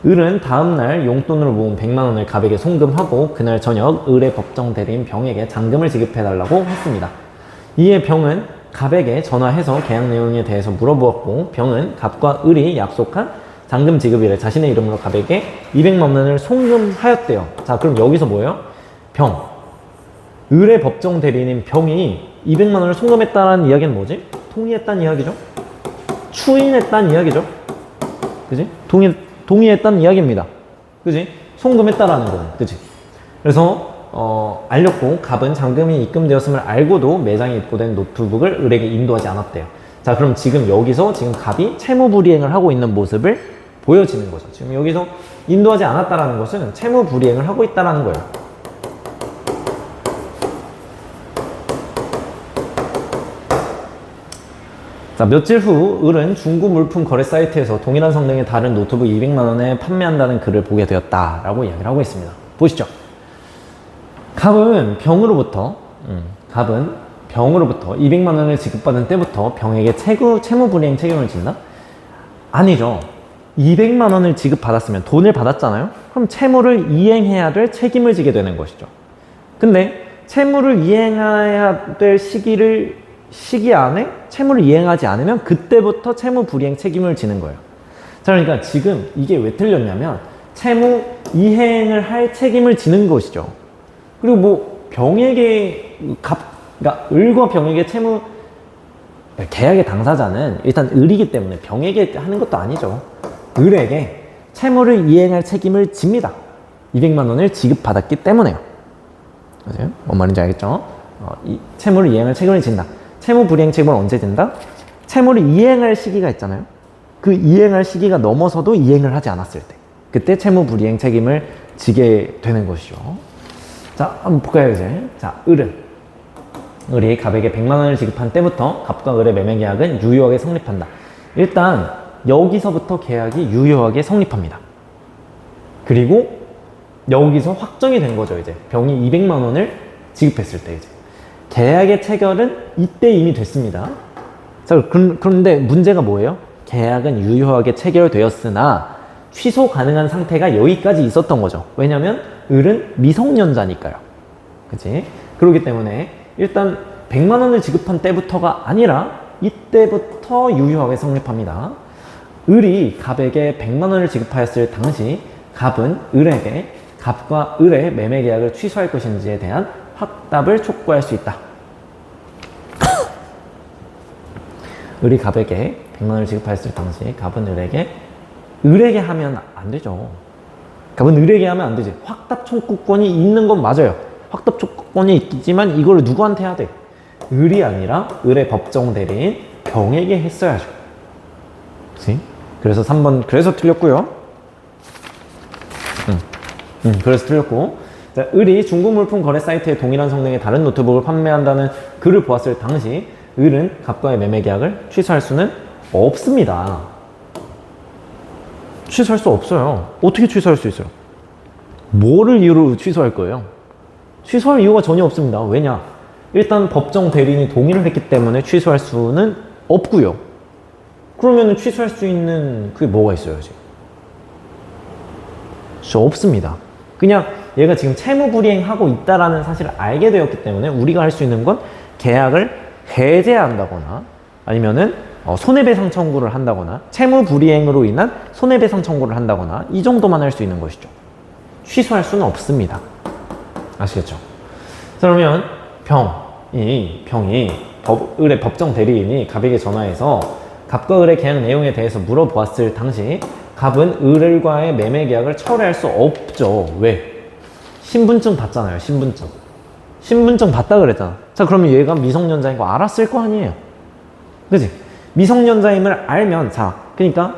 을은 다음날 용돈으로 모은 100만 원을 갑에게 송금하고 그날 저녁 을의 법정 대리인 병에게 잔금을 지급해달라고 했습니다. 이에 병은 갑에게 전화해서 계약 내용에 대해서 물어보았고 병은 갑과 을이 약속한 잔금 지급일에 자신의 이름으로 갑에게 200만 원을 송금하였대요. 자, 그럼 여기서 뭐예요? 병. 을의 법정 대리인인 병이 200만 원을 송금했다는 이야기는 뭐지? 동의했다는 이야기죠? 추인했다는 이야기죠? 그지? 동의했다는 이야기입니다. 그지? 송금했다라는 거는. 그지? 그래서, 알렸고, 갑은 잔금이 입금되었음을 알고도 매장에 입고된 노트북을 을에게 인도하지 않았대요. 자, 그럼 지금 여기서 지금 갑이 채무불이행을 하고 있는 모습을 보여지는 거죠. 지금 여기서 인도하지 않았다라는 것은 채무불이행을 하고 있다라는 거예요. 자, 며칠 후 을은 중고 물품 거래 사이트에서 동일한 성능의 다른 노트북 200만 원에 판매한다는 글을 보게 되었다라고 이야기를 하고 있습니다. 보시죠. 갑은 병으로부터 200만 원을 지급받은 때부터 병에게 채무불이행 책임을 진다? 아니죠. 200만 원을 지급받았으면 돈을 받았잖아요. 그럼 채무를 이행해야 될 책임을 지게 되는 것이죠. 근데 채무를 이행해야 될 시기 안에 채무를 이행하지 않으면 그때부터 채무불이행 책임을 지는 거예요. 자, 그러니까 지금 이게 왜 틀렸냐면 채무 이행을 할 책임을 지는 것이죠. 그리고 뭐 병에게 그러니까 을과 병에게 채무 계약의 당사자는 일단 을이기 때문에 병에게 하는 것도 아니죠. 을에게 채무를 이행할 책임을 집니다. 200만 원을 지급받았기 때문에요. 맞아요? 뭔 말인지 알겠죠? 이 채무를 이행할 책임을 진다. 채무불이행 책임은 언제 진다? 채무를 이행할 시기가 있잖아요. 그 이행할 시기가 넘어서도 이행을 하지 않았을 때 그때 채무불이행 책임을 지게 되는 것이죠. 자, 한번 볼까요 이제. 자, 을이 갑에게 100만 원을 지급한 때부터 갑과 을의 매매 계약은 유효하게 성립한다. 일단 여기서부터 계약이 유효하게 성립합니다. 그리고 여기서 확정이 된 거죠. 이제 병이 200만 원을 지급했을 때 이제 계약의 체결은 이때 이미 됐습니다. 자, 그런데 문제가 뭐예요? 계약은 유효하게 체결되었으나 취소 가능한 상태가 여기까지 있었던 거죠. 왜냐면 을은 미성년자니까요. 그치? 그렇기 때문에 일단 100만 원을 지급한 때부터가 아니라 이때부터 유효하게 성립합니다. 을이 갑에게 100만 원을 지급하였을 당시 갑은 을에게 갑과 을의 매매 계약을 취소할 것인지에 대한 확답을 촉구할 수 있다. 을이 갑에게 100만 원을 지급하였을 당시 갑은 을에게 하면 안 되죠. 갑은 을에게 하면 안 되지. 확답 촉구권이 있는 건 맞아요. 확답 촉구권이 있지만 이걸 누구한테 해야 돼? 을이 아니라 을의 법정 대리인 병에게 했어야죠. 그치? 그래서 3번 그래서 틀렸고요. 그래서 틀렸고. 자, 을이 중고 물품 거래 사이트에 동일한 성능의 다른 노트북을 판매한다는 글을 보았을 당시 을은 갑과의 매매 계약을 취소할 수는 없습니다. 취소할 수 없어요. 어떻게 취소할 수 있어요? 뭐를 이유로 취소할 거예요? 취소할 이유가 전혀 없습니다. 왜냐? 일단 법정 대리인이 동의를 했기 때문에 취소할 수는 없고요. 그러면 취소할 수 있는 그게 뭐가 있어요, 지금? 없습니다. 그냥 얘가 지금 채무불이행하고 있다라는 사실을 알게 되었기 때문에 우리가 할 수 있는 건 계약을 해제한다거나 아니면은 손해배상 청구를 한다거나 채무불이행으로 인한 손해배상 청구를 한다거나 이 정도만 할 수 있는 것이죠. 취소할 수는 없습니다. 아시겠죠? 그러면 병이 을의 법정 대리인이 갑에게 전화해서 갑과 을의 계약 내용에 대해서 물어보았을 당시 갑은 을과의 매매 계약을 철회할 수 없죠. 왜? 신분증 봤잖아요. 신분증 봤다 그랬잖아. 자, 그러면 얘가 미성년자인 거 알았을 거 아니에요. 그지? 미성년자임을 알면, 자, 그러니까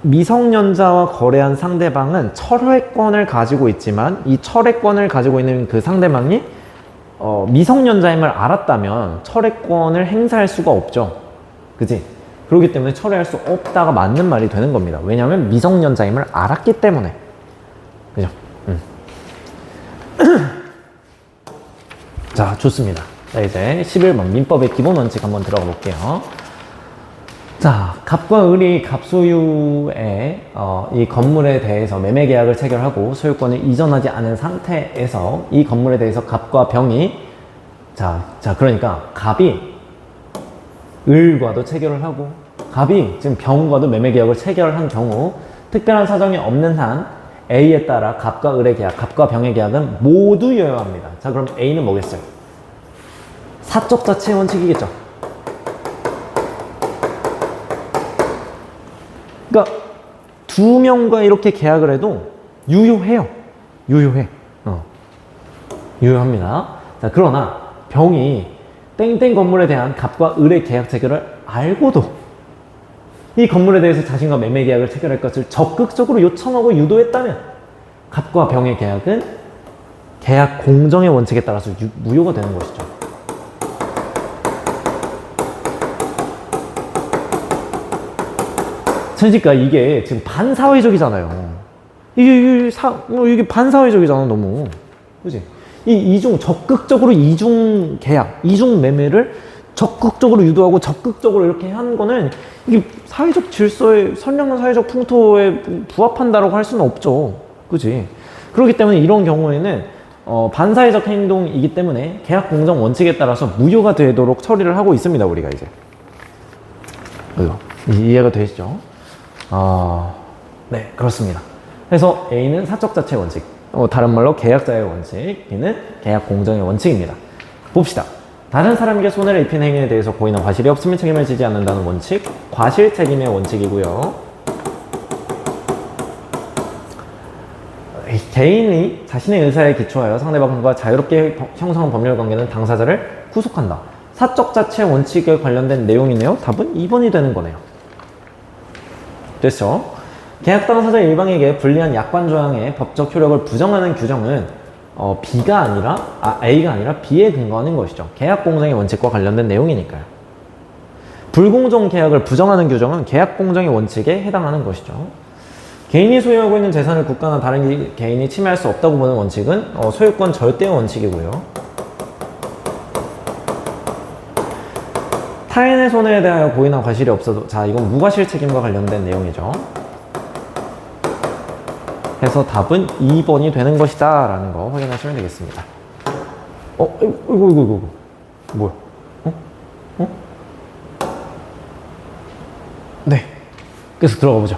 미성년자와 거래한 상대방은 철회권을 가지고 있지만 이 철회권을 가지고 있는 그 상대방이 미성년자임을 알았다면 철회권을 행사할 수가 없죠. 그지? 그렇기 때문에 철회할 수 없다가 맞는 말이 되는 겁니다. 왜냐하면 미성년자임을 알았기 때문에. 그죠? 자, 좋습니다. 자, 이제 11번 민법의 기본 원칙 한번 들어가 볼게요. 자, 갑과 을이 갑소유의 이 건물에 대해서 매매 계약을 체결하고 소유권을 이전하지 않은 상태에서 이 건물에 대해서 갑과 병이 자 그러니까 갑이 을과도 체결을 하고 갑이 지금 병과도 매매 계약을 체결한 경우 특별한 사정이 없는 한 A에 따라 갑과 을의 계약, 갑과 병의 계약은 모두 유효합니다. 자, 그럼 A는 뭐겠어요? 사적 자체 원칙이겠죠. 그러니까 두 명과 이렇게 계약을 해도 유효해요. 유효합니다. 자, 그러나 병이 땡땡 건물에 대한 갑과 을의 계약 체결을 알고도 이 건물에 대해서 자신과 매매 계약을 체결할 것을 적극적으로 요청하고 유도했다면 갑과 병의 계약은 계약 공정의 원칙에 따라서 무효가 되는 것이죠. 그러니까 이게 지금 반사회적이잖아요. 이게 반사회적이잖아, 너무. 그지? 적극적으로 이중 계약, 이중 매매를 적극적으로 유도하고 적극적으로 이렇게 하는 거는 이게 사회적 질서에, 선량한 사회적 풍토에 부합한다라고 할 수는 없죠. 그지? 그렇기 때문에 이런 경우에는 반사회적 행동이기 때문에 계약 공정 원칙에 따라서 무효가 되도록 처리를 하고 있습니다, 우리가 이제. 이해가 되시죠? 네, 그렇습니다. 그래서 A는 사적 자체 원칙, 다른 말로 계약자의 원칙, B는 계약 공정의 원칙입니다. 봅시다. 다른 사람에게 손해를 입힌 행위에 대해서 고의나 과실이 없으면 책임을 지지 않는다는 원칙, 과실 책임의 원칙이고요. 개인이 자신의 의사에 기초하여 상대방과 자유롭게 형성한 법률 관계는 당사자를 구속한다. 사적 자체 원칙에 관련된 내용이네요. 답은 2번이 되는 거네요. 됐죠? 계약 당사자 일방에게 불리한 약관 조항의 법적 효력을 부정하는 규정은 A가 아니라 B에 근거하는 것이죠. 계약 공정의 원칙과 관련된 내용이니까요. 불공정 계약을 부정하는 규정은 계약 공정의 원칙에 해당하는 것이죠. 개인이 소유하고 있는 재산을 국가나 다른 개인이 침해할 수 없다고 보는 원칙은 소유권 절대의 원칙이고요. 타인의 손해에 대하여 고의나 과실이 없어도, 자, 이건 무과실 책임과 관련된 내용이죠. 해서 답은 2번이 되는 것이다 라는 거 확인하시면 되겠습니다. 이거 뭐야? 네, 그래서 들어가 보죠.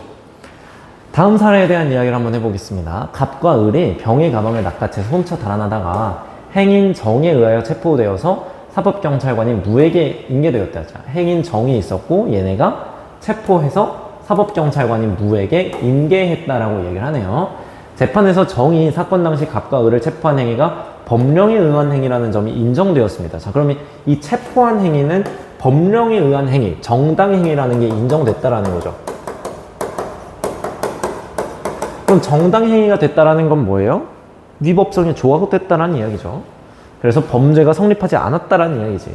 다음 사례에 대한 이야기를 한번 해보겠습니다. 갑과 을이 병의 가방을 낚아채서 훔쳐 달아나다가 행인 정에 의하여 체포되어서 사법경찰관이 무에게 인계되었다. 자, 행인 정이 있었고 얘네가 체포해서 사법경찰관이 무에게 인계했다라고 얘기를 하네요. 재판에서 정이 사건 당시 갑과 을을 체포한 행위가 법령에 의한 행위라는 점이 인정되었습니다. 자, 그러면 이 체포한 행위는 법령에 의한 행위, 정당 행위라는 게 인정됐다라는 거죠. 그럼 정당 행위가 됐다라는 건 뭐예요? 위법성이 조각됐다라는 이야기죠. 그래서 범죄가 성립하지 않았다라는 이야기지.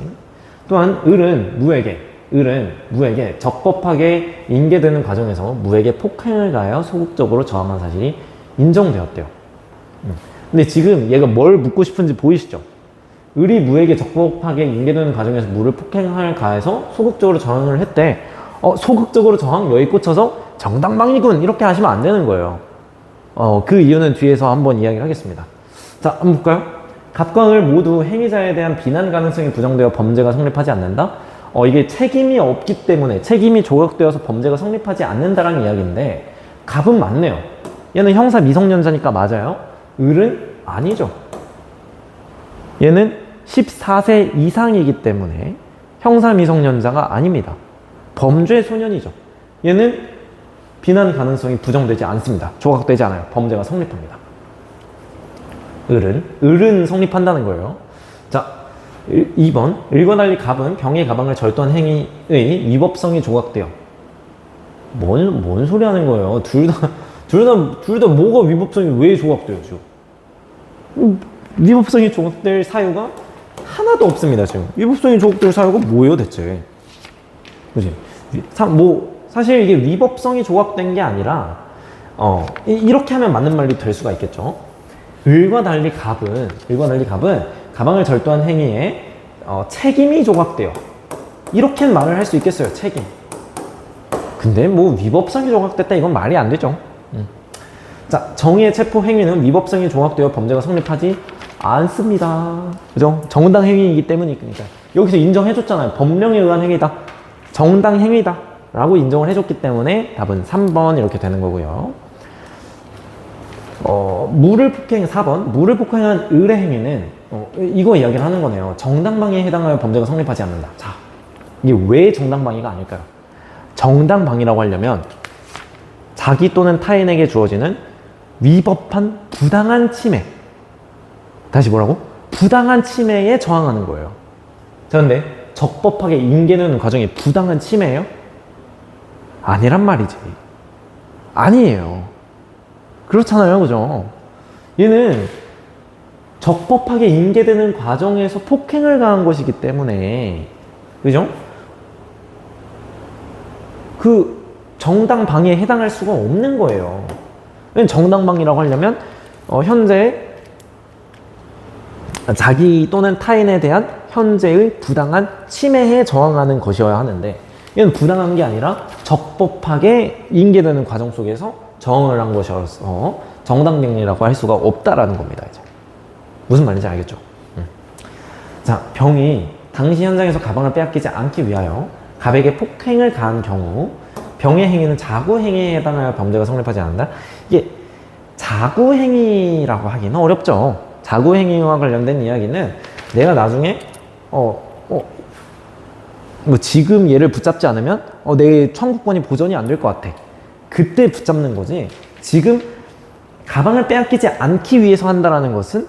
또한 을은 무에게 을은 무에게 적법하게 인계되는 과정에서 무에게 폭행을 가하여 소극적으로 저항한 사실이 인정되었대요. 근데 지금 얘가 뭘 묻고 싶은지 보이시죠? 을이 무에게 적법하게 인계되는 과정에서 무를 폭행을 가해서 소극적으로 저항을 했대. 소극적으로 저항 여기 꽂혀서 정당방위군 이렇게 하시면 안 되는 거예요. 그 이유는 뒤에서 한번 이야기를 하겠습니다. 자, 한번 볼까요? 갑과 을 모두 행위자에 대한 비난 가능성이 부정되어 범죄가 성립하지 않는다? 이게 책임이 없기 때문에 책임이 조각되어서 범죄가 성립하지 않는다라는 이야기인데 갑은 맞네요. 얘는 형사 미성년자니까 맞아요. 을은 아니죠. 얘는 14세 이상이기 때문에 형사 미성년자가 아닙니다. 범죄 소년이죠. 얘는 비난 가능성이 부정되지 않습니다. 조각되지 않아요. 범죄가 성립합니다. 을은 성립한다는 거예요. 자, 2번. 을과 달리 갑은 병의 가방을 절도한 행위의 위법성이 조각돼요. 뭔 소리 하는 거예요? 둘 다 뭐가 위법성이 왜 조각돼요, 지금? 위법성이 조각될 사유가 하나도 없습니다, 지금. 위법성이 조각될 사유가 뭐예요, 대체? 그지? 사실 이게 위법성이 조각된 게 아니라, 이렇게 하면 맞는 말이 될 수가 있겠죠. 을과 달리 갑은 가방을 절도한 행위에 책임이 조각돼요. 이렇게 말을 할 수 있겠어요, 책임. 근데 뭐 위법성이 조각됐다 이건 말이 안 되죠. 자, 정의의 체포 행위는 위법성이 조각되어 범죄가 성립하지 않습니다. 그죠? 정당 행위이기 때문이니까. 여기서 인정해줬잖아요. 법령에 의한 행위다. 정당 행위다. 라고 인정을 해줬기 때문에 답은 3번 이렇게 되는 거고요. 무를 폭행 4번. 무를 폭행한 을의 행위는 이거 이야기를 하는 거네요. 정당방위에 해당하여 범죄가 성립하지 않는다. 자, 이게 왜 정당방위가 아닐까요? 정당방위라고 하려면 자기 또는 타인에게 주어지는 위법한 부당한 침해. 다시 뭐라고? 부당한 침해에 저항하는 거예요. 자, 근데 적법하게 인계되는 과정이 부당한 침해예요? 아니란 말이지. 아니에요. 그렇잖아요, 그죠? 얘는 적법하게 인계되는 과정에서 폭행을 가한 것이기 때문에, 그죠? 그 정당방위에 해당할 수가 없는 거예요. 정당방위라고 하려면 현재 자기 또는 타인에 대한 현재의 부당한 침해에 저항하는 것이어야 하는데 얘는 부당한 게 아니라 적법하게 인계되는 과정 속에서 저항을 한 것이어서 정당방위라고 할 수가 없다라는 겁니다. 이제 무슨 말인지 알겠죠? 자, 병이 당시 현장에서 가방을 빼앗기지 않기 위하여 갑에게 폭행을 가한 경우 병의 행위는 자구행위에 해당하여 범죄가 성립하지 않는다. 이게 자구행위라고 하기는 어렵죠. 자구행위와 관련된 이야기는 내가 나중에 뭐 지금 얘를 붙잡지 않으면 내 청구권이 보전이 안 될 것 같아. 그때 붙잡는 거지. 지금 가방을 빼앗기지 않기 위해서 한다는 것은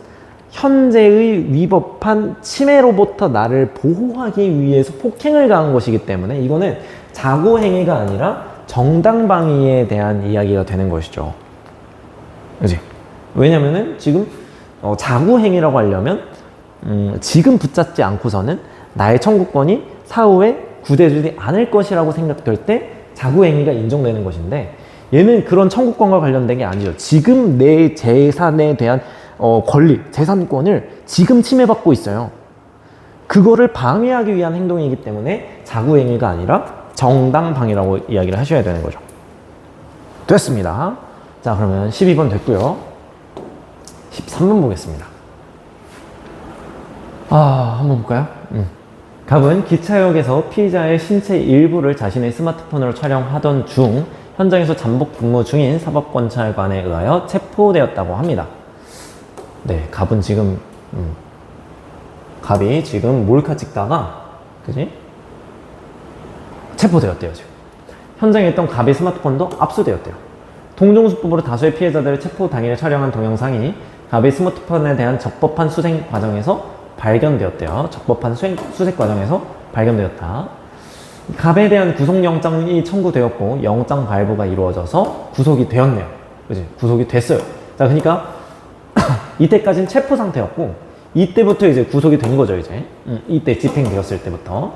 현재의 위법한 침해로부터 나를 보호하기 위해서 폭행을 가한 것이기 때문에 이거는 자구행위가 아니라 정당방위에 대한 이야기가 되는 것이죠. 그치? 왜냐면은 지금 자구행위라고 하려면 지금 붙잡지 않고서는 나의 청구권이 사후에 구돼지지 않을 것이라고 생각될 때 자구행위가 인정되는 것인데 얘는 그런 청구권과 관련된 게 아니죠. 지금 내 재산에 대한 권리, 재산권을 지금 침해받고 있어요. 그거를 방해하기 위한 행동이기 때문에 자구행위가 아니라 정당방위라고 이야기를 하셔야 되는 거죠. 됐습니다. 자, 그러면 12번 됐고요. 13번 보겠습니다. 한번 볼까요? 갑은 기차역에서 피의자의 신체 일부를 자신의 스마트폰으로 촬영하던 중 현장에서 잠복 근무 중인 사법검찰관에 의하여 체포되었다고 합니다. 네, 갑이 지금 몰카 찍다가, 그지? 체포되었대요, 지금. 현장에 있던 갑의 스마트폰도 압수되었대요. 동종수법으로 다수의 피해자들을 체포 당일에 촬영한 동영상이 갑의 스마트폰에 대한 적법한 수색 과정에서 발견되었대요. 적법한 수색 과정에서 발견되었다. 갑에 대한 구속영장이 청구되었고 영장 발부가 이루어져서 구속이 되었네요. 그지? 구속이 됐어요. 자, 그러니까 이때까지는 체포 상태였고 이때부터 이제 구속이 된 거죠, 이제. 이때 집행되었을 때부터.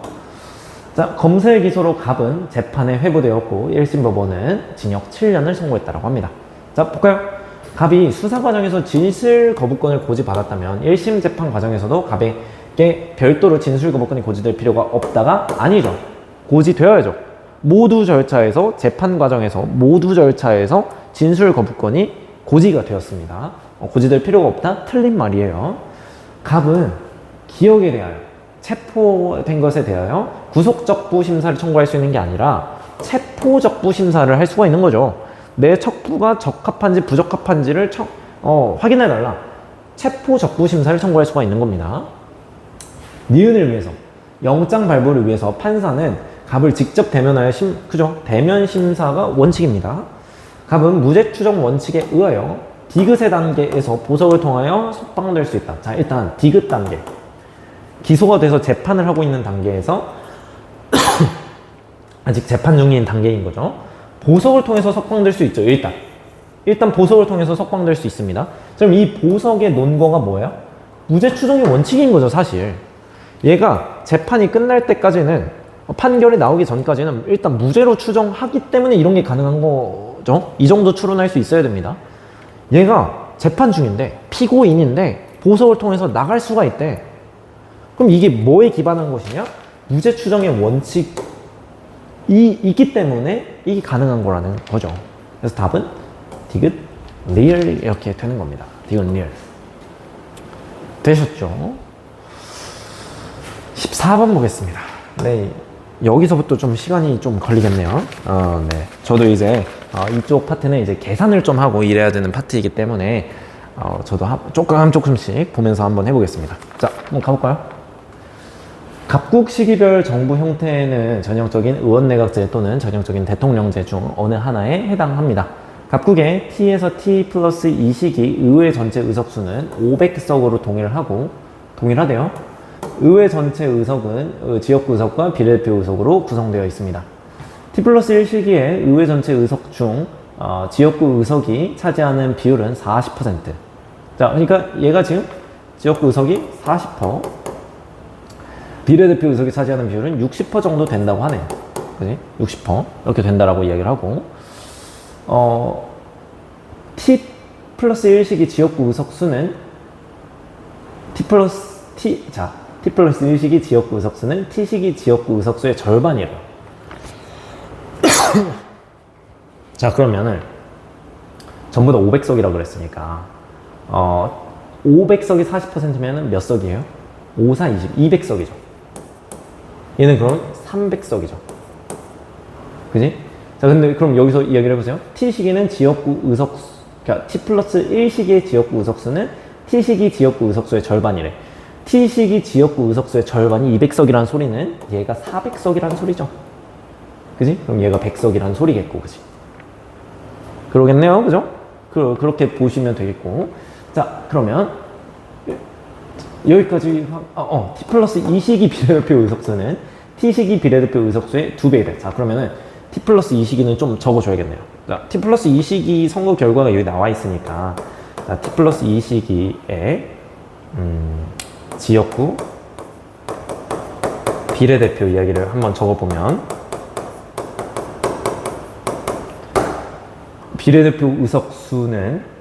자, 검사의 기소로 갑은 재판에 회부되었고 1심 법원은 징역 7년을 선고했다고 합니다. 자, 볼까요? 갑이 수사 과정에서 진실 거부권을 고지받았다면 1심 재판 과정에서도 갑에게 별도로 진술 거부권이 고지될 필요가 없다가 아니죠. 고지되어야죠. 모두 절차에서 재판 과정에서 모두 절차에서 진술 거부권이 고지가 되었습니다. 고지될 필요가 없다? 틀린 말이에요. 갑은 기억에 대하여 체포된 것에 대하여 구속적부 심사를 청구할 수 있는 게 아니라 체포적부 심사를 할 수가 있는 거죠. 내 척부가 적합한지 부적합한지를 확인해달라. 체포적부 심사를 청구할 수가 있는 겁니다. 니은을 위해서, 영장 발부를 위해서 판사는 갑을 직접 대면하여 그죠? 대면 심사가 원칙입니다. 갑은 무죄 추정 원칙에 의하여 디귿의 단계에서 보석을 통하여 석방될 수 있다. 자, 일단 디귿 단계. 기소가 돼서 재판을 하고 있는 단계에서 아직 재판 중인 단계인 거죠. 보석을 통해서 석방될 수 있죠. 일단 보석을 통해서 석방될 수 있습니다. 그럼 이 보석의 논거가 뭐예요? 무죄 추정이 원칙인 거죠, 사실. 얘가 재판이 끝날 때까지는, 판결이 나오기 전까지는 일단 무죄로 추정하기 때문에 이런 게 가능한 거죠. 이 정도 추론할 수 있어야 됩니다. 얘가 재판 중인데, 피고인인데 보석을 통해서 나갈 수가 있대. 그럼 이게 뭐에 기반한 것이냐? 무죄 추정의 원칙이 있기 때문에 이게 가능한 거라는 거죠. 그래서 답은 디귿, 리얼 이렇게 되는 겁니다. 디귿, 리얼. 되셨죠? 14번 보겠습니다. 네, 여기서부터 좀 시간이 좀 걸리겠네요. 네, 저도 이제 이쪽 파트는 이제 계산을 좀 하고 이래야 되는 파트이기 때문에 저도 조금씩 보면서 한번 해보겠습니다. 자, 한번 가볼까요? 갑국 시기별 정부 형태는 전형적인 의원내각제 또는 전형적인 대통령제 중 어느 하나에 해당합니다. 갑국의 T에서 T 플러스 2시기 의회 전체 의석수는 500석으로 동일하대요. 의회 전체 의석은 지역구 의석과 비례대표 의석으로 구성되어 있습니다. T 플러스 1시기의 의회 전체 의석 중 지역구 의석이 차지하는 비율은 40%. 자, 그러니까 얘가 지금 지역구 의석이 40%, 비례대표 의석이 차지하는 비율은 60% 정도 된다고 하네요. 그지? 60% 이렇게 된다라고 이야기를 하고, T 플러스 1시기 지역구 의석 수는 T 플러스 1시기 지역구 의석 수는 T시기 지역구 의석 수의 절반이래요. 자, 그러면은 전부 다 500석이라고 그랬으니까 500석이 40%면은 몇 석이에요? 5, 4, 20, 200석이죠. 얘는 그럼 300석이죠. 그지? 자, 근데 그럼 여기서 이야기를 해보세요. T시기는 지역구 의석수, 그러니까 T 플러스 1시기의 지역구 의석수는 T시기 지역구 의석수의 절반이래. T시기 지역구 의석수의 절반이 200석이라는 소리는 얘가 400석이라는 소리죠. 그지? 그럼 얘가 100석이라는 소리겠고, 그지? 그러겠네요. 그죠? 그렇게 보시면 되겠고. 자, 그러면 여기까지 T 플러스 2시기 비례대표 의석수는 T시기 비례대표 의석수의 2배이래. 자, 그러면은 T 플러스 2시기는 좀 적어줘야겠네요. 자, T 플러스 2시기 선거 결과가 여기 나와 있으니까, 자, T 플러스 2시기에 지역구 비례대표 이야기를 한번 적어보면, 비례대표 의석수는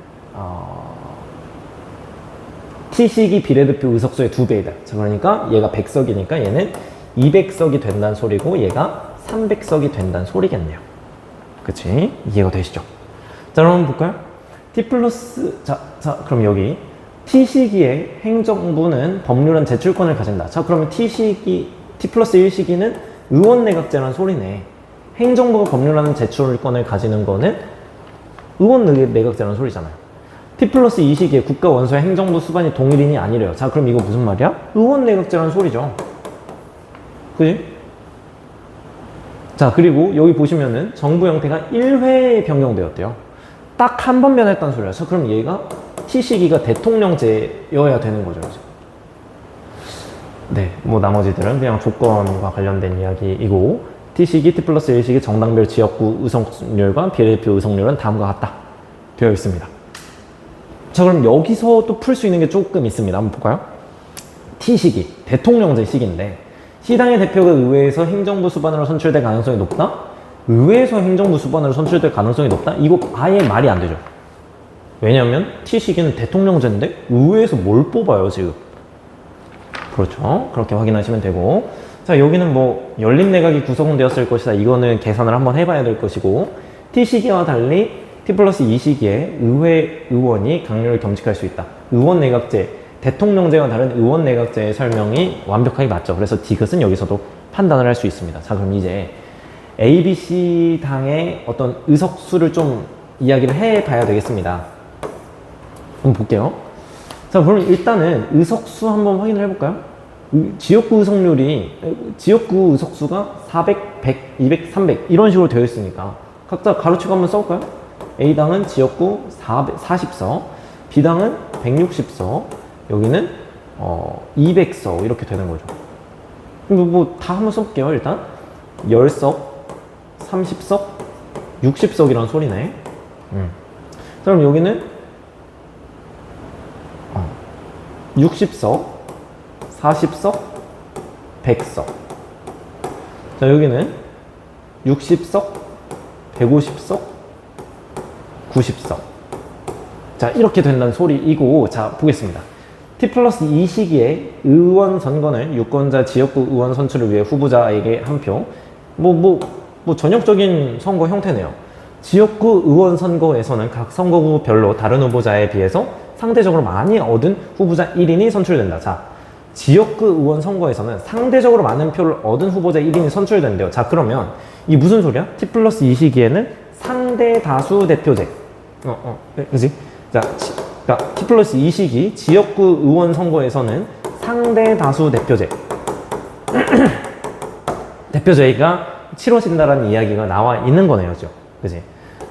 T시기 비례대표 의석수의 2배이다. 자, 그러니까 얘가 100석이니까 얘는 200석이 된다는 소리고 얘가 300석이 된다는 소리겠네요. 그치? 이해가 되시죠? 자, 그럼 볼까요? T 플러스, 자, 그럼 여기 T시기의 행정부는 법률안 제출권을 가진다. 자, 그러면 T 플러스 1시기는 의원내각제라는 소리네. 행정부가 법률안 제출권을 가지는 거는 의원내각제라는 소리잖아요. T 플러스 2시기에 국가 원수와 행정부 수반이 동일인이 아니래요. 자, 그럼 이거 무슨 말이야? 의원내각제라는 소리죠. 그지? 자, 그리고 여기 보시면은 정부 형태가 1회 변경되었대요. 딱 한 번 변했다는 소리야. 자, 그럼 얘가 T시기가 대통령제여야 되는 거죠. 그죠? 네, 뭐 나머지들은 그냥 조건과 관련된 이야기이고, T시기, T 플러스 1시기 정당별 지역구 의석률과 비례대표 의석률은 다음과 같다 되어 있습니다. 자, 그럼 여기서 또 풀 수 있는 게 조금 있습니다. 한번 볼까요? T시기, 대통령제 시기인데 C당의 대표가 의회에서 행정부 수반으로 선출될 가능성이 높다? 의회에서 행정부 수반으로 선출될 가능성이 높다? 이거 아예 말이 안 되죠. 왜냐하면 T시기는 대통령제인데 의회에서 뭘 뽑아요 지금. 그렇죠. 그렇게 확인하시면 되고, 자 여기는 뭐 열린 내각이 구성되었을 것이다. 이거는 계산을 한번 해봐야 될 것이고, T시기와 달리 T+2 시기에 의회 의원이 강요를 겸직할 수 있다. 의원 내각제, 대통령제와 다른 의원 내각제의 설명이 완벽하게 맞죠. 그래서 디귿은 여기서도 판단을 할 수 있습니다. 자 그럼 이제 A, B, C 당의 어떤 의석수를 좀 이야기를 해봐야 되겠습니다. 한번 볼게요. 자 그럼 일단은 의석수 한번 확인을 해볼까요? 지역구 지역구 의석수가 400, 100, 200, 300 이런 식으로 되어 있으니까 각자 가로치고 한번 써볼까요? A당은 지역구 40석, B당은 160석, 여기는 200석 이렇게 되는 거죠. 뭐 다 한번 써볼게요. 일단 10석, 30석, 60석이란 소리네. 그럼 여기는 60석, 40석, 100석. 자 여기는 60석, 150석, 90석. 자 이렇게 된다는 소리이고, 자 보겠습니다. T+2 시기에 의원 선거는 유권자 지역구 의원 선출을 위해 후보자에게 한 표, 뭐 전형적인 선거 형태네요. 지역구 의원 선거에서는 각 선거구별로 다른 후보자에 비해서 상대적으로 많이 얻은 후보자 1인이 선출된다. 자, 지역구 의원 선거에서는 상대적으로 많은 표를 얻은 후보자 1인이 선출된대요. 자, 그러면 이 무슨 소리야? T+2 시기에는 상대 다수 대표제. 그지? 자, 그러니까 T+2 시기 지역구 의원 선거에서는 상대 다수 대표제. 대표제가 치러진다라는 이야기가 나와 있는 거네요. 그지?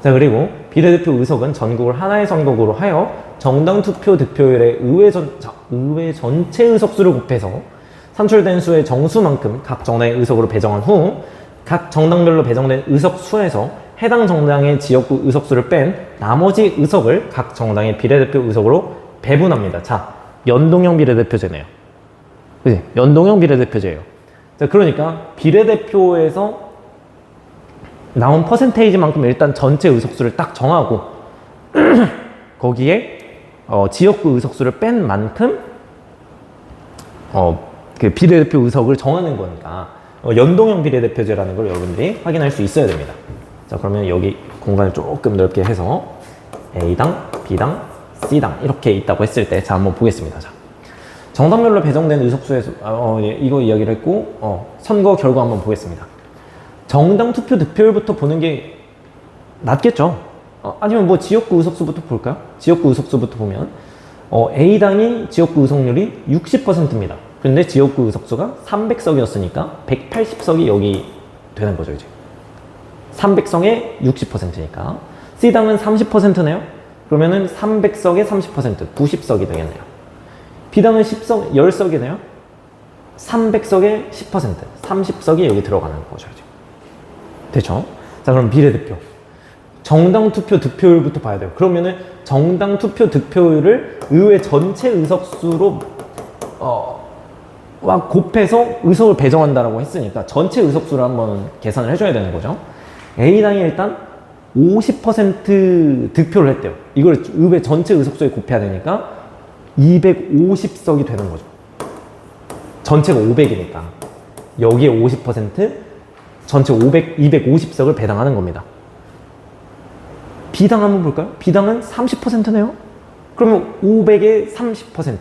자, 그리고 비례대표 의석은 전국을 하나의 선거구로 하여 정당 투표 득표율의 의회 전체 의석수를 곱해서 산출된 수의 정수만큼 각 정당의 의석으로 배정한 후 각 정당별로 배정된 의석수에서 해당 정당의 지역구 의석수를 뺀 나머지 의석을 각 정당의 비례대표 의석으로 배분합니다. 자, 연동형 비례대표제네요. 그지? 연동형 비례대표제예요. 자, 그러니까 비례대표에서 나온 퍼센테이지만큼 일단 전체 의석수를 딱 정하고 거기에 지역구 의석수를 뺀 만큼 그 비례대표 의석을 정하는 거니까 연동형 비례대표제라는 걸 여러분들이 확인할 수 있어야 됩니다. 자 그러면 여기 공간을 조금 넓게 해서 A당, B당, C당 이렇게 있다고 했을 때 자 한번 보겠습니다. 자, 정당별로 배정된 의석수에서 이거 이야기를 했고 선거 결과 한번 보겠습니다. 정당 투표 득표율부터 보는 게 낫겠죠? 아니면 뭐 지역구 의석수부터 볼까요? 지역구 의석수부터 보면 A당이 지역구 의석률이 60%입니다. 근데 지역구 의석수가 300석이었으니까 180석이 여기 되는 거죠, 이제. 300석에 60%니까. C당은 30%네요? 그러면은 300석에 30%, 90석이 되겠네요. B당은 10석이네요? 300석에 10%, 30석이 여기 들어가는 거죠, 이제. 됐죠? 자, 그럼 비례대표. 정당 투표 득표율부터 봐야 돼요. 그러면은 정당 투표 득표율을 의회 전체 의석수로 곱해서 의석을 배정한다라고 했으니까 전체 의석수를 한번 계산을 해줘야 되는 거죠. A당이 일단 50% 득표를 했대요. 이걸 의회 전체 의석수에 곱해야 되니까 250석이 되는 거죠. 전체가 500이니까 여기에 50% 전체 250석을 배당하는 겁니다. B당 한번 볼까요? B당은 30%네요? 그러면 500에 30%.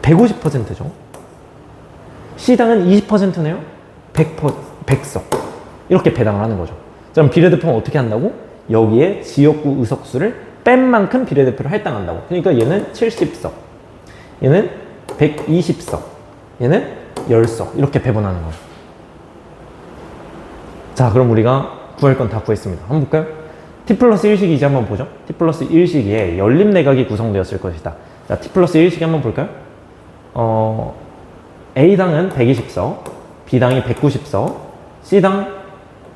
150%죠. C당은 20%네요? 100석. 이렇게 배당을 하는 거죠. 그럼 비례대표는 어떻게 한다고? 여기에 지역구 의석수를 뺀 만큼 비례대표를 할당한다고. 그러니까 얘는 70석, 얘는 120석, 얘는 10석. 이렇게 배분하는 거죠. 자, 그럼 우리가 구할 건 다 구했습니다. 한번 볼까요? T+1시기 이제 한번 보죠. T+1시기에 연립내각이 구성되었을 것이다. 자, T+1시기 한번 볼까요? A당은 120석, B당이 190석, C당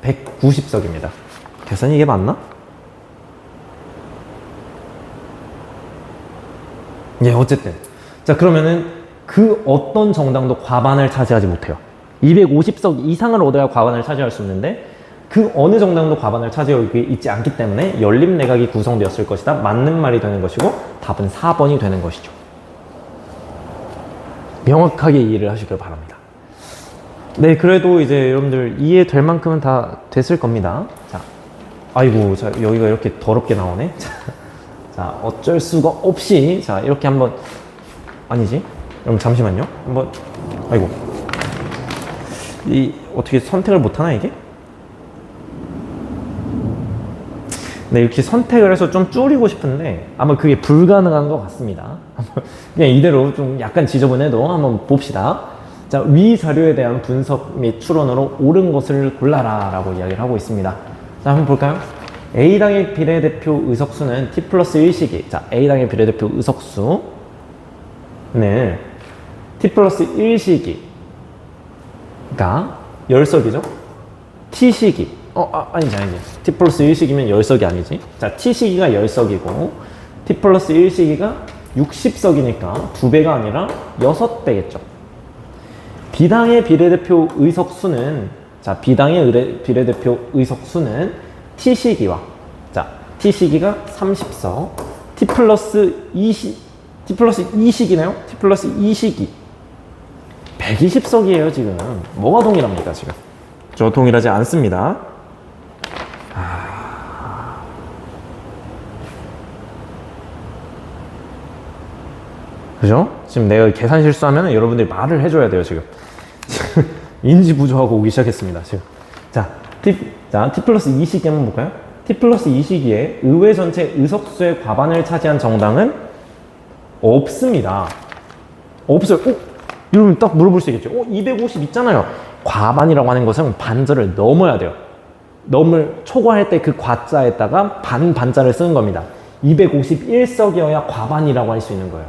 190석입니다. 계산이 이게 맞나? 예, 어쨌든. 자, 그러면은 그 어떤 정당도 과반을 차지하지 못해요. 250석 이상을 얻어야 과반을 차지할 수 있는데 그 어느 정당도 과반을 차지하고 있지 않기 때문에 연립 내각이 구성되었을 것이다. 맞는 말이 되는 것이고 답은 4번이 되는 것이죠. 명확하게 이해를 하시길 바랍니다. 네, 그래도 이제 여러분들 이해될 만큼은 다 됐을 겁니다. 자, 아이고, 자, 여기가 이렇게 더럽게 나오네. 자, 어쩔 수가 없이, 자, 이렇게 한번, 아니지? 여러분, 잠시만요. 한번, 아이고. 어떻게 선택을 못하나, 이게? 네, 이렇게 선택을 해서 좀 줄이고 싶은데, 아마 그게 불가능한 것 같습니다. 그냥 이대로 좀 약간 지저분해도 한번 봅시다. 자, 위 자료에 대한 분석 및 추론으로 옳은 것을 골라라 라고 이야기를 하고 있습니다. 자, 한번 볼까요? A당의 비례대표 의석수는 T 플러스 1시기. 자, A당의 비례대표 의석수는 T 플러스 1시기가 10석이죠? T시기. 아니지. T 플러스 1시기면 10석이 아니지. 자, T시기가 10석이고, T 플러스 1시기가 60석이니까 2배가 아니라 6배겠죠. B당의 비례대표 의석수는, 자, B당의 비례대표 의석수는 T시기와, 자, T시기가 30석, T 플러스 2시기네요? T 플러스 2시기. 120석이에요, 지금. 뭐가 동일합니까, 지금? 저 동일하지 않습니다. 그죠? 지금 내가 계산 실수하면 여러분들이 말을 해줘야 돼요, 지금. 인지 부조하고 오기 시작했습니다, 지금. 자, T 플러스 2시기 한번 볼까요? T 플러스 2시기에 의회 전체 의석수의 과반을 차지한 정당은 없습니다. 없어요. 여러분 딱 물어볼 수 있겠죠. 250 있잖아요. 과반이라고 하는 것은 반절을 넘어야 돼요. 초과할 때 그 과자에다가 반자를 쓰는 겁니다. 251석이어야 과반이라고 할 수 있는 거예요.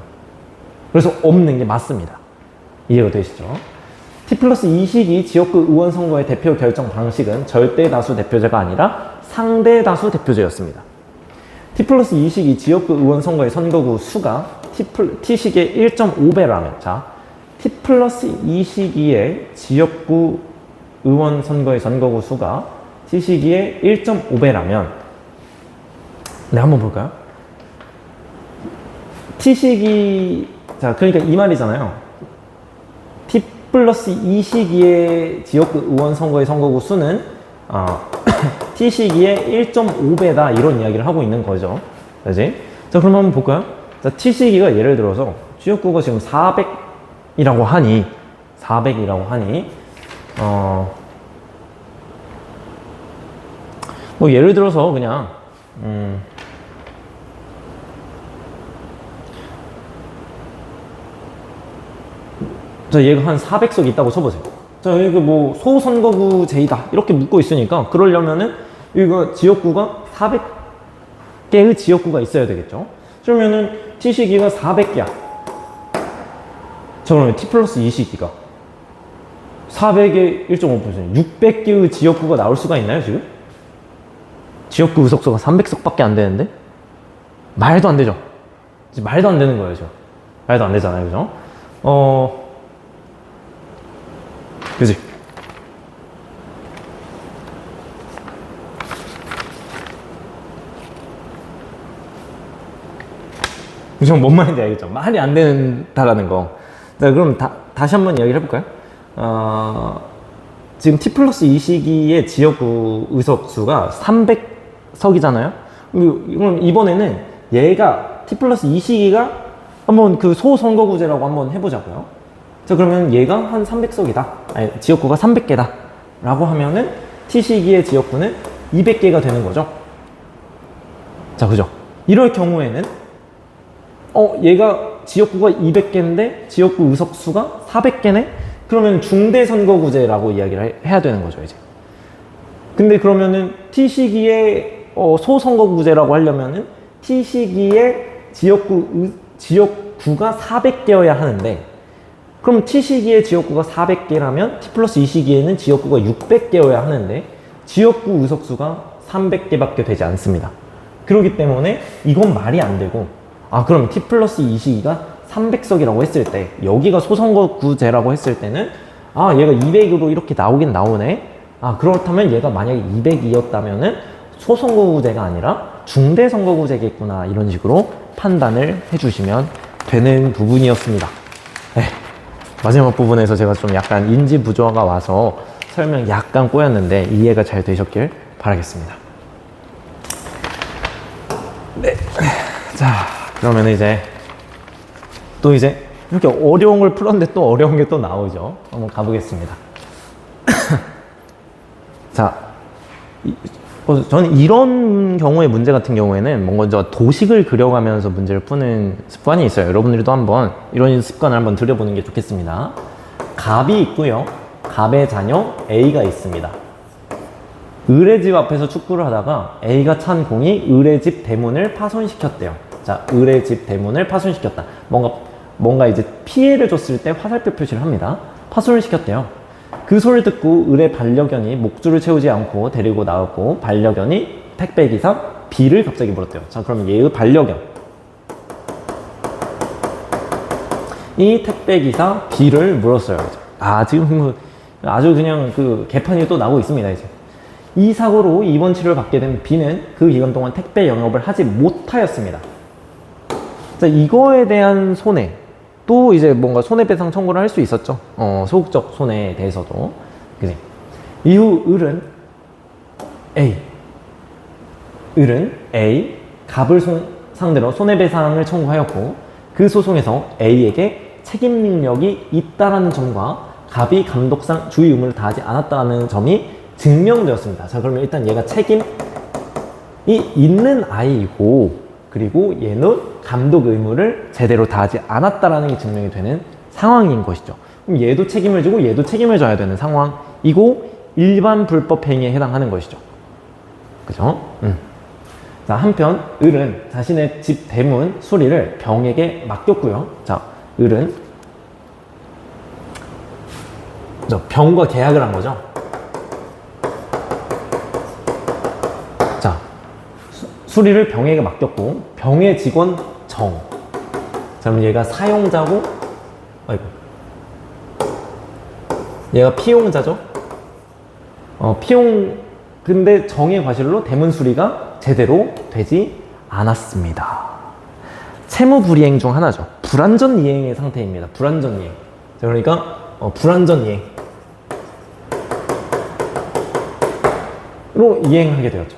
그래서 없는 게 맞습니다. 이해가 되시죠? T 플러스 2시기 지역구 의원 선거의 대표 결정 방식은 절대 다수 대표제가 아니라 상대 다수 대표제였습니다. T 플러스 2시기 지역구 의원 선거의 선거구 수가 T시기의 1.5배라면, 자, T 플러스 2시기의 지역구 의원 선거의 선거구 수가 T시기의 1.5배라면, 네, 한번 볼까요? T시기, 자, 그러니까 이 말이잖아요. T 플러스 2시기의 지역구 의원 선거의 선거구 수는 T시기의 1.5배다, 이런 이야기를 하고 있는 거죠. 그지? 자, 그럼 한번 볼까요? 자, T시기가 예를 들어서 지역구가 지금 400이라고 하니 뭐 예를 들어서 그냥 자, 얘가 한 400석 있다고 쳐보세요. 자, 이거 뭐 소선거구 제이다 이렇게 묻고 있으니까, 그러려면은 이거 지역구가 400개의 지역구가 있어야 되겠죠. 그러면은 T시기가 400개야. 자, 그러면 T 플러스 2시기가 400의 1.5%, 600개의 지역구가 나올 수가 있나요, 지금? 지역구 의석수가 300석밖에 안 되는데? 말도 안 되죠? 말도 안 되는 거예요, 지금. 말도 안 되잖아요, 그죠? 그지? 그죠? 뭔 말인지 알겠죠? 말이 안 된다라는 거. 자, 그럼 다시 한번 이야기를 해볼까요? 지금 T 플러스 2시기의 지역구 의석수가 300석이잖아요? 그럼 이번에는 얘가 T 플러스 2시기가 한번 그 소선거구제라고 한번 해보자고요. 자, 그러면 얘가 한 300석이다. 아니, 지역구가 300개다. 라고 하면은 T시기의 지역구는 200개가 되는 거죠. 자, 그죠? 이럴 경우에는 얘가 지역구가 200개인데 지역구 의석수가 400개네? 그러면 중대선거구제라고 이야기를 해야 되는 거죠, 이제. 근데 그러면은 T시기의 소선거구제라고 하려면은 T시기의 지역구가 400개여야 하는데, 그럼 T시기의 지역구가 400개라면 T 플러스 2시기에는 지역구가 600개여야 하는데 지역구 의석수가 300개밖에 되지 않습니다. 그렇기 때문에 이건 말이 안 되고, 그럼 T 플러스 2시기가 300석이라고 했을 때, 여기가 소선거구제라고 했을 때는 아, 얘가 200으로 이렇게 나오긴 나오네. 아, 그렇다면 얘가 만약에 200이었다면은 소선거구제가 아니라 중대선거구제겠구나, 이런 식으로 판단을 해주시면 되는 부분이었습니다. 네. 마지막 부분에서 제가 좀 약간 인지 부조화가 와서 설명 약간 꼬였는데 이해가 잘 되셨길 바라겠습니다. 네. 자, 그러면 이제 또 이제 이렇게 어려운 걸 풀었는데 또 어려운 게 또 나오죠. 한번 가보겠습니다. 자, 저는 이런 경우의 문제 같은 경우에는 먼저 도식을 그려가면서 문제를 푸는 습관이 있어요. 여러분들도 한번 이런 습관을 한번 들여보는 게 좋겠습니다. 갑이 있고요. 갑의 자녀 A가 있습니다. 을의 집 앞에서 축구를 하다가 A가 찬 공이 을의 집 대문을 파손시켰대요. 자, 을의 집 대문을 파손시켰다. 뭔가 이제 피해를 줬을 때 화살표 표시를 합니다. 파손을 시켰대요. 그 소리를 듣고 을의 반려견이 목줄을 채우지 않고 데리고 나왔고, 반려견이 택배기사 B를 갑자기 물었대요. 자, 그러면 얘의 반려견, 이 택배기사 B를 물었어요. 아, 지금 아주 그냥 그 개판이 또 나오고 있습니다. 이제 이 사고로 입원 치료를 받게 된 B는 그 기간 동안 택배 영업을 하지 못하였습니다. 자, 이거에 대한 손해, 또 이제 뭔가 손해배상 청구를 할 수 있었죠. 소극적 손해에 대해서도. 그지? 이후 을은 A, 갑을 상대로 손해배상을 청구하였고, 그 소송에서 A에게 책임 능력이 있다라는 점과 갑이 감독상 주의 의무를 다하지 않았다는 점이 증명되었습니다. 자, 그러면 일단 얘가 책임이 있는 아이이고, 그리고 얘는 감독 의무를 제대로 다하지 않았다라는 게 증명이 되는 상황인 것이죠. 그럼 얘도 책임을 지고 얘도 책임을 져야 되는 상황이고, 일반 불법 행위에 해당하는 것이죠. 그죠? 자, 한편 을은 자신의 집 대문 수리를 병에게 맡겼고요. 자, 을은 병과 계약을 한 거죠. 자, 수리를 병에게 맡겼고, 병의 직원 정. 자, 그럼 얘가 사용자고, 얘가 피용자죠. 근데 정의 과실로 대문 수리가 제대로 되지 않았습니다. 채무 불이행 중 하나죠. 불완전 이행의 상태입니다. 불완전 이행. 자, 그러니까 불완전 이행으로 이행하게 되었죠.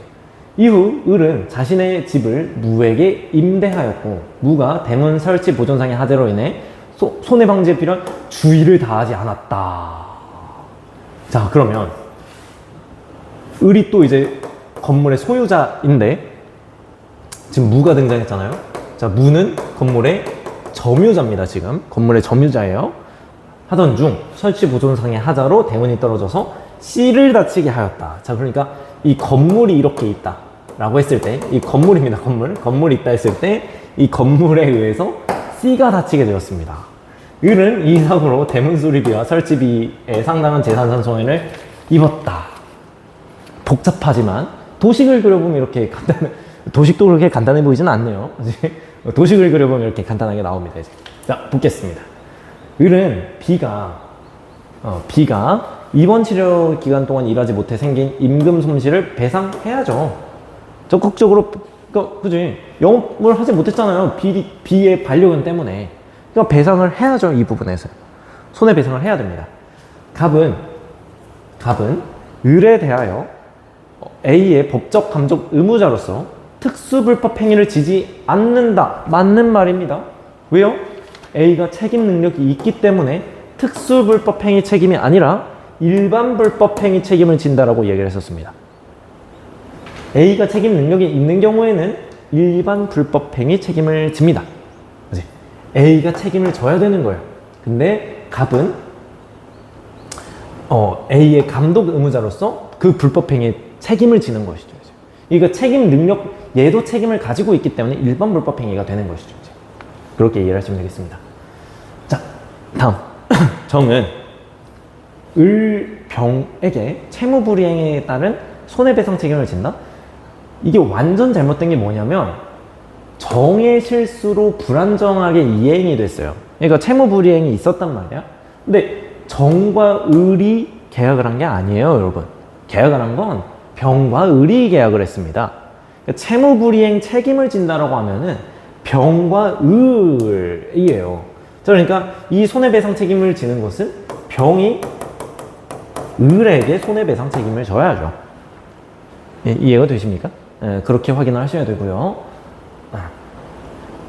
이후 을은 자신의 집을 무에게 임대하였고, 무가 대문 설치 보존상의 하자로 인해 손해방지에 필요한 주의를 다하지 않았다. 자, 그러면 을이 또 이제 건물의 소유자인데, 지금 무가 등장했잖아요. 자, 무는 건물의 점유자입니다. 지금 건물의 점유자예요. 하던 중 설치 보존상의 하자로 대문이 떨어져서 C를 다치게 하였다. 자, 그러니까 이 건물이 이렇게 있다 라고 했을 때, 이 건물입니다. 건물이 있다 했을 때 이 건물에 의해서 C가 다치게 되었습니다. 을은 이 사고로 대문 수리비와 설치비에 상당한 재산 손해를 입었다. 복잡하지만 도식을 그려보면 이렇게 도식도 그렇게 간단해 보이지는 않네요. 도식을 그려보면 이렇게 간단하게 나옵니다. 이제. 자, 붙겠습니다. 을은 B가 입원 치료 기간 동안 일하지 못해 생긴 임금 손실을 배상해야죠. 적극적으로, 그지? 영업을 하지 못했잖아요. B의 반려견 때문에. 그러니까 배상을 해야죠. 이 부분에서 손해배상을 해야 됩니다. 갑은 을에 대하여 A의 법적 감독 의무자로서 특수불법 행위를 지지 않는다. 맞는 말입니다. 왜요? A가 책임 능력이 있기 때문에 특수불법 행위 책임이 아니라 일반 불법 행위 책임을 진다라고 얘기를 했었습니다. A가 책임 능력이 있는 경우에는 일반 불법 행위 책임을 집니다. 그치? A가 책임을 져야 되는 거예요. 근데 갑은 A의 감독 의무자로서 그 불법 행위에 책임을 지는 것이죠. 그러니까 책임 능력, 얘도 책임을 가지고 있기 때문에 일반 불법 행위가 되는 것이죠. 그렇게 이해를 하시면 되겠습니다. 자, 다음 정은 을병에게 채무불이행에 따른 손해배상 책임을 진다? 이게 완전 잘못된 게 뭐냐면, 정의 실수로 불안정하게 이행이 됐어요. 그러니까 채무 불이행이 있었단 말이야. 근데 정과 을이 계약을 한 게 아니에요, 여러분. 계약을 한 건 병과 을이 계약을 했습니다. 그러니까 채무 불이행 책임을 진다라고 하면은 병과 을이에요. 자, 그러니까 이 손해배상 책임을 지는 것은 병이 을에게 손해배상 책임을 져야죠. 예, 이해가 되십니까? 예, 그렇게 확인을 하셔야 되고요.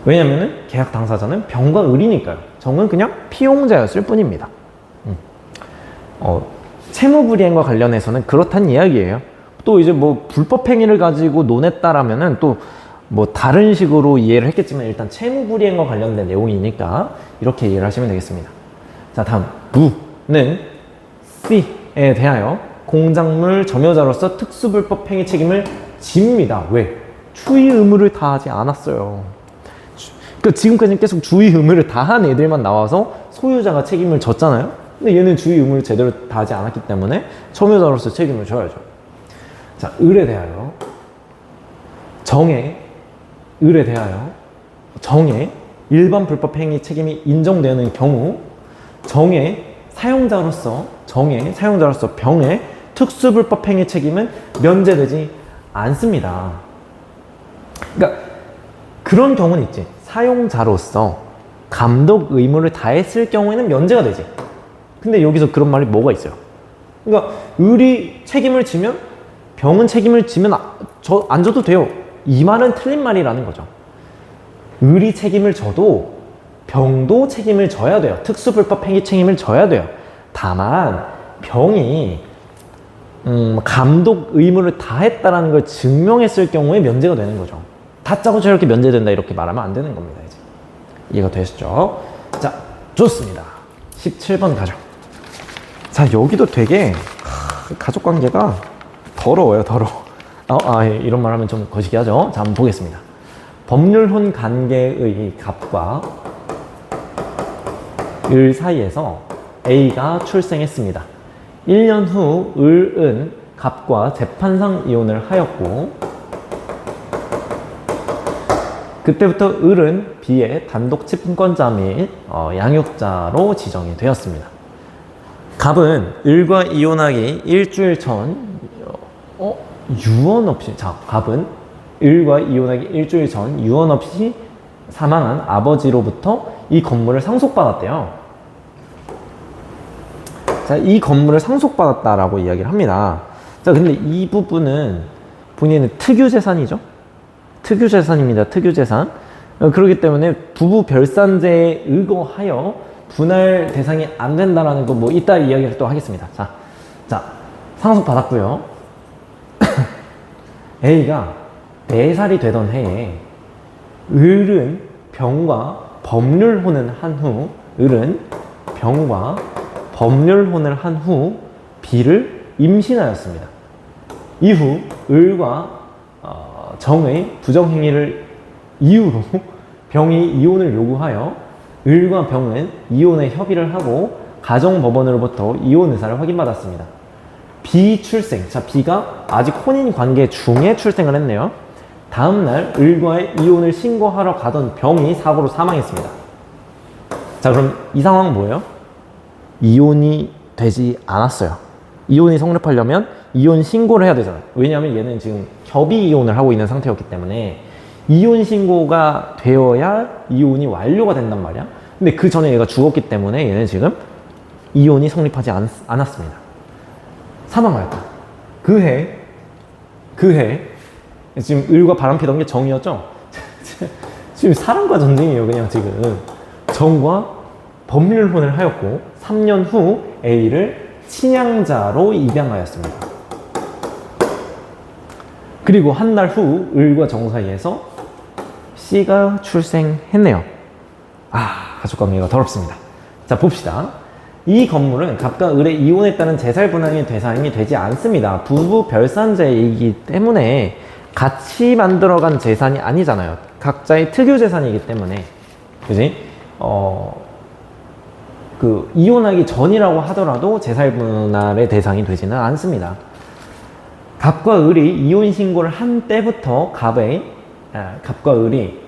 왜냐면은 계약 당사자는 병과 을이니까요. 정은 그냥 피용자였을 뿐입니다. 채무불이행과 관련해서는 그렇단 이야기예요. 또 이제 뭐 불법행위를 가지고 논했다라면은 또 뭐 다른 식으로 이해를 했겠지만 일단 채무불이행과 관련된 내용이니까 이렇게 이해를 하시면 되겠습니다. 자, 다음 무는 C에 대하여 공작물 점유자로서 특수불법행위 책임을 집니다. 왜? 추이 의무를 다하지 않았어요. 그러니까 지금까지 계속 주의 의무를 다한 애들만 나와서 소유자가 책임을 졌잖아요. 근데 얘는 주의 의무를 제대로 다하지 않았기 때문에 점유자로서 책임을 져야죠. 자, 을에 대하여 을에 대하여 정의 일반 불법행위 책임이 인정되는 경우 정의 사용자로서 병의 특수불법행위 책임은 면제되지 않습니다. 그러니까 그런 경우는 있지. 사용자로서 감독 의무를 다했을 경우에는 면제가 되지. 근데 여기서 그런 말이 뭐가 있어요? 그러니까 을이 책임을 지면 병은 책임을 지면 안 져도 돼요. 이 말은 틀린 말이라는 거죠. 을이 책임을 져도 병도 책임을 져야 돼요. 특수불법행위 책임을 져야 돼요. 다만 병이 감독 의무를 다했다라는 걸 증명했을 경우에 면제가 되는 거죠. 다짜고 저렇게 면제된다 이렇게 말하면 안 되는 겁니다. 이제 이해가 되셨죠? 자, 좋습니다. 17번 가죠. 자, 여기도 되게 가족관계가 더러워요. 더러워. 예, 이런 말 하면 좀 거시기 하죠. 자, 한번 보겠습니다. 법률혼 관계의 갑과 을 사이에서 A가 출생했습니다. 1년 후 을은 갑과 재판상 이혼을 하였고 그때부터 을은 B의 단독 친권자 및 양육자로 지정이 되었습니다. 갑은 을과 이혼하기 일주일 전 유언 없이 갑은 을과 이혼하기 일주일 전 유언 없이 사망한 아버지로부터 이 건물을 상속받았대요. 자, 이 건물을 상속받았다라고 이야기를 합니다. 자, 근데 이 부분은 본인의 특유재산이죠. 특유재산입니다. 특유재산. 그렇기 때문에 부부 별산제에 의거하여 분할 대상이 안 된다라는 거 뭐 이따 이야기를 또 하겠습니다. 자, 상속받았고요. A가 4살이 되던 해에 을은 병과 법률혼을 한 후 B를 임신하였습니다. 이후 을과 정의 부정행위를 이유로 병이 이혼을 요구하여 을과 병은 이혼에 협의를 하고 가정법원으로부터 이혼 의사를 확인받았습니다. B 출생. 자, B가 아직 혼인 관계 중에 출생을 했네요. 다음날 을과의 이혼을 신고하러 가던 병이 사고로 사망했습니다. 자, 그럼 이 상황은 뭐예요? 이혼이 되지 않았어요. 이혼이 성립하려면 이혼 신고를 해야 되잖아요. 왜냐하면 얘는 지금 협의 이혼을 하고 있는 상태였기 때문에 이혼 신고가 되어야 이혼이 완료가 된단 말이야. 근데 그 전에 얘가 죽었기 때문에 얘는 지금 이혼이 성립하지 않았습니다. 사망하였다. 그 해 지금 을과 바람피던 게 정이었죠? 지금 사랑과 전쟁이에요. 그냥 지금 정과 법률혼을 하였고 3년 후 A를 친양자로 입양하였습니다. 그리고 한 달 후 을과 정 사이에서 C가 출생했네요. 가족관계가 더럽습니다. 자, 봅시다. 이 건물은 갑과 을의 이혼에 따른 재살분할의 대상이 되지 않습니다. 부부 별산제이기 때문에 같이 만들어간 재산이 아니잖아요. 각자의 특유 재산이기 때문에, 그지? 이혼하기 전이라고 하더라도 재살분할의 대상이 되지는 않습니다. 갑과 을이 이혼 신고를 한 때부터 갑과 을이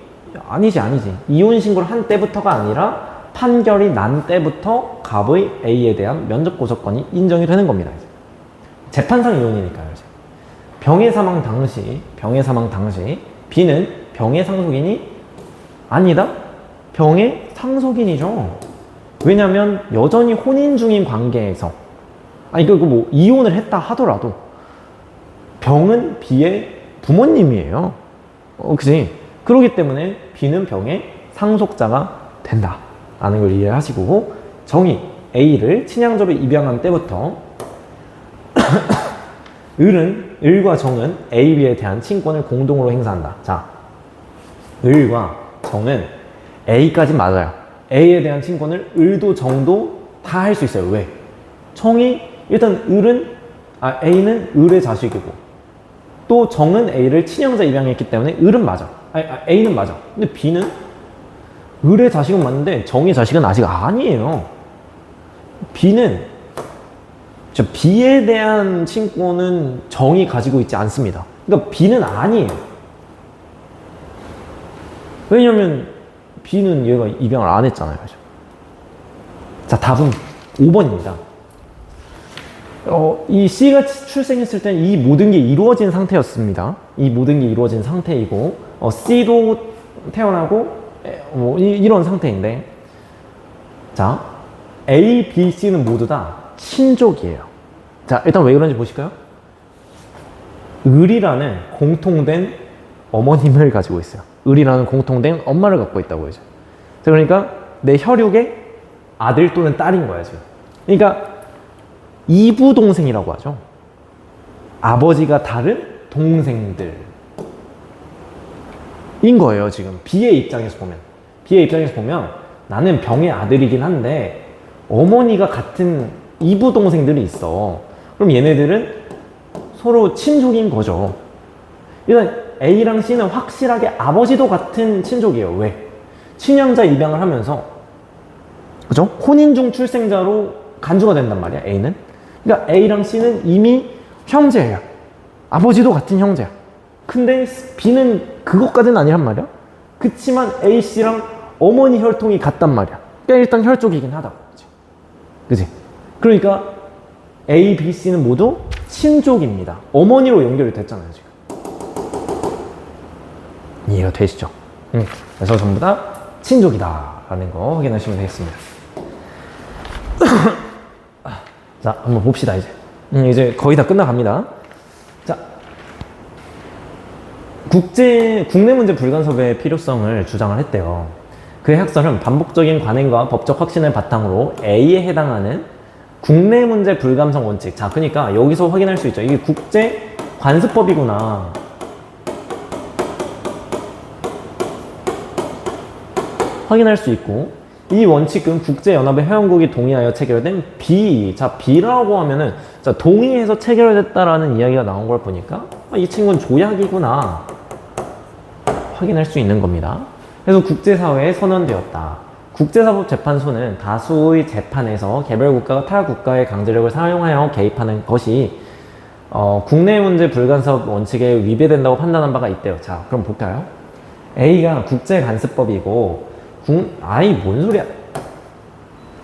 아니지. 이혼 신고를 한 때부터가 아니라 판결이 난 때부터 갑의 A에 대한 면접 고소권이 인정이 되는 겁니다. 이제. 재판상 이혼이니까요. 이제. 병의 사망 당시 B는 병의 상속인이 아니다? 병의 상속인이죠. 왜냐면 여전히 혼인 중인 관계에서 뭐 이혼을 했다 하더라도 병은 B의 부모님이에요. 그치? 그렇기 때문에 B는 병의 상속자가 된다 라는 걸 이해하시고, 정의 A를 친양자로 입양한 때부터 을과 정은 A, B에 대한 친권을 공동으로 행사한다. 자, 을과 정은 A까지 맞아요. A에 대한 친권을 을도 정도 다 할 수 있어요. 왜? 일단 A는 을의 자식이고, 또 정은 A를 친양자 입양했기 때문에 을은 맞아. A는 맞아. 근데 B는 을의 자식은 맞는데 정의 자식은 아직 아니에요. B에 대한 친권은 정이 가지고 있지 않습니다. 그러니까 B는 아니에요. 왜냐면 B는 얘가 입양을 안 했잖아요. 자, 답은 5번입니다. 이 C가 출생했을 때는 이 모든 게 이루어진 상태였습니다. 이 모든 게 이루어진 상태이고, C도 태어나고, 이런 상태인데, 자, A, B, C는 모두 다 친족이에요. 자, 일단 왜 그런지 보실까요? 을이라는 공통된 어머님을 가지고 있어요. 을이라는 공통된 엄마를 갖고 있다고 이제. 자, 그러니까 내 혈육의 아들 또는 딸인 거야, 지금. 그러니까 이부 동생이라고 하죠. 아버지가 다른 동생들. 인 거예요, 지금. B의 입장에서 보면 나는 병의 아들이긴 한데 어머니가 같은 이부 동생들이 있어. 그럼 얘네들은 서로 친족인 거죠. 일단 A랑 C는 확실하게 아버지도 같은 친족이에요. 왜? 친양자 입양을 하면서, 그죠? 혼인 중 출생자로 간주가 된단 말이야, A는. 그러니까 A랑 C는 이미 형제예요. 아버지도 같은 형제야. 근데 B는 그것까지는 아니란 말이야. 그치만 A, C랑 어머니 혈통이 같단 말이야. 그러니까 일단 혈족이긴 하다고. 그치? 그러니까 A, B, C는 모두 친족입니다. 어머니로 연결이 됐잖아요, 지금. 이해가 되시죠? 그래서 전부 다 친족이다 라는 거 확인하시면 되겠습니다. 자, 한번 봅시다, 이제. 이제 거의 다 끝나갑니다. 자, 국내 문제 불간섭의 필요성을 주장을 했대요. 그의 학설은 반복적인 관행과 법적 확신을 바탕으로 A에 해당하는 국내 문제 불감성 원칙. 자, 그러니까 여기서 확인할 수 있죠. 이게 국제 관습법이구나. 확인할 수 있고, 이 원칙은 국제연합의 회원국이 동의하여 체결된 B. 자, B라고 하면은, 자, 동의해서 체결됐다라는 이야기가 나온 걸 보니까, 이 친구는 조약이구나. 확인할 수 있는 겁니다. 그래서 국제사회에 선언되었다. 국제사법재판소는 다수의 재판에서 개별 국가가 타 국가의 강제력을 사용하여 개입하는 것이 국내 문제 불간섭 원칙에 위배된다고 판단한 바가 있대요. 자, 그럼 볼까요? A가 국제간섭법이고, 뭔 소리야?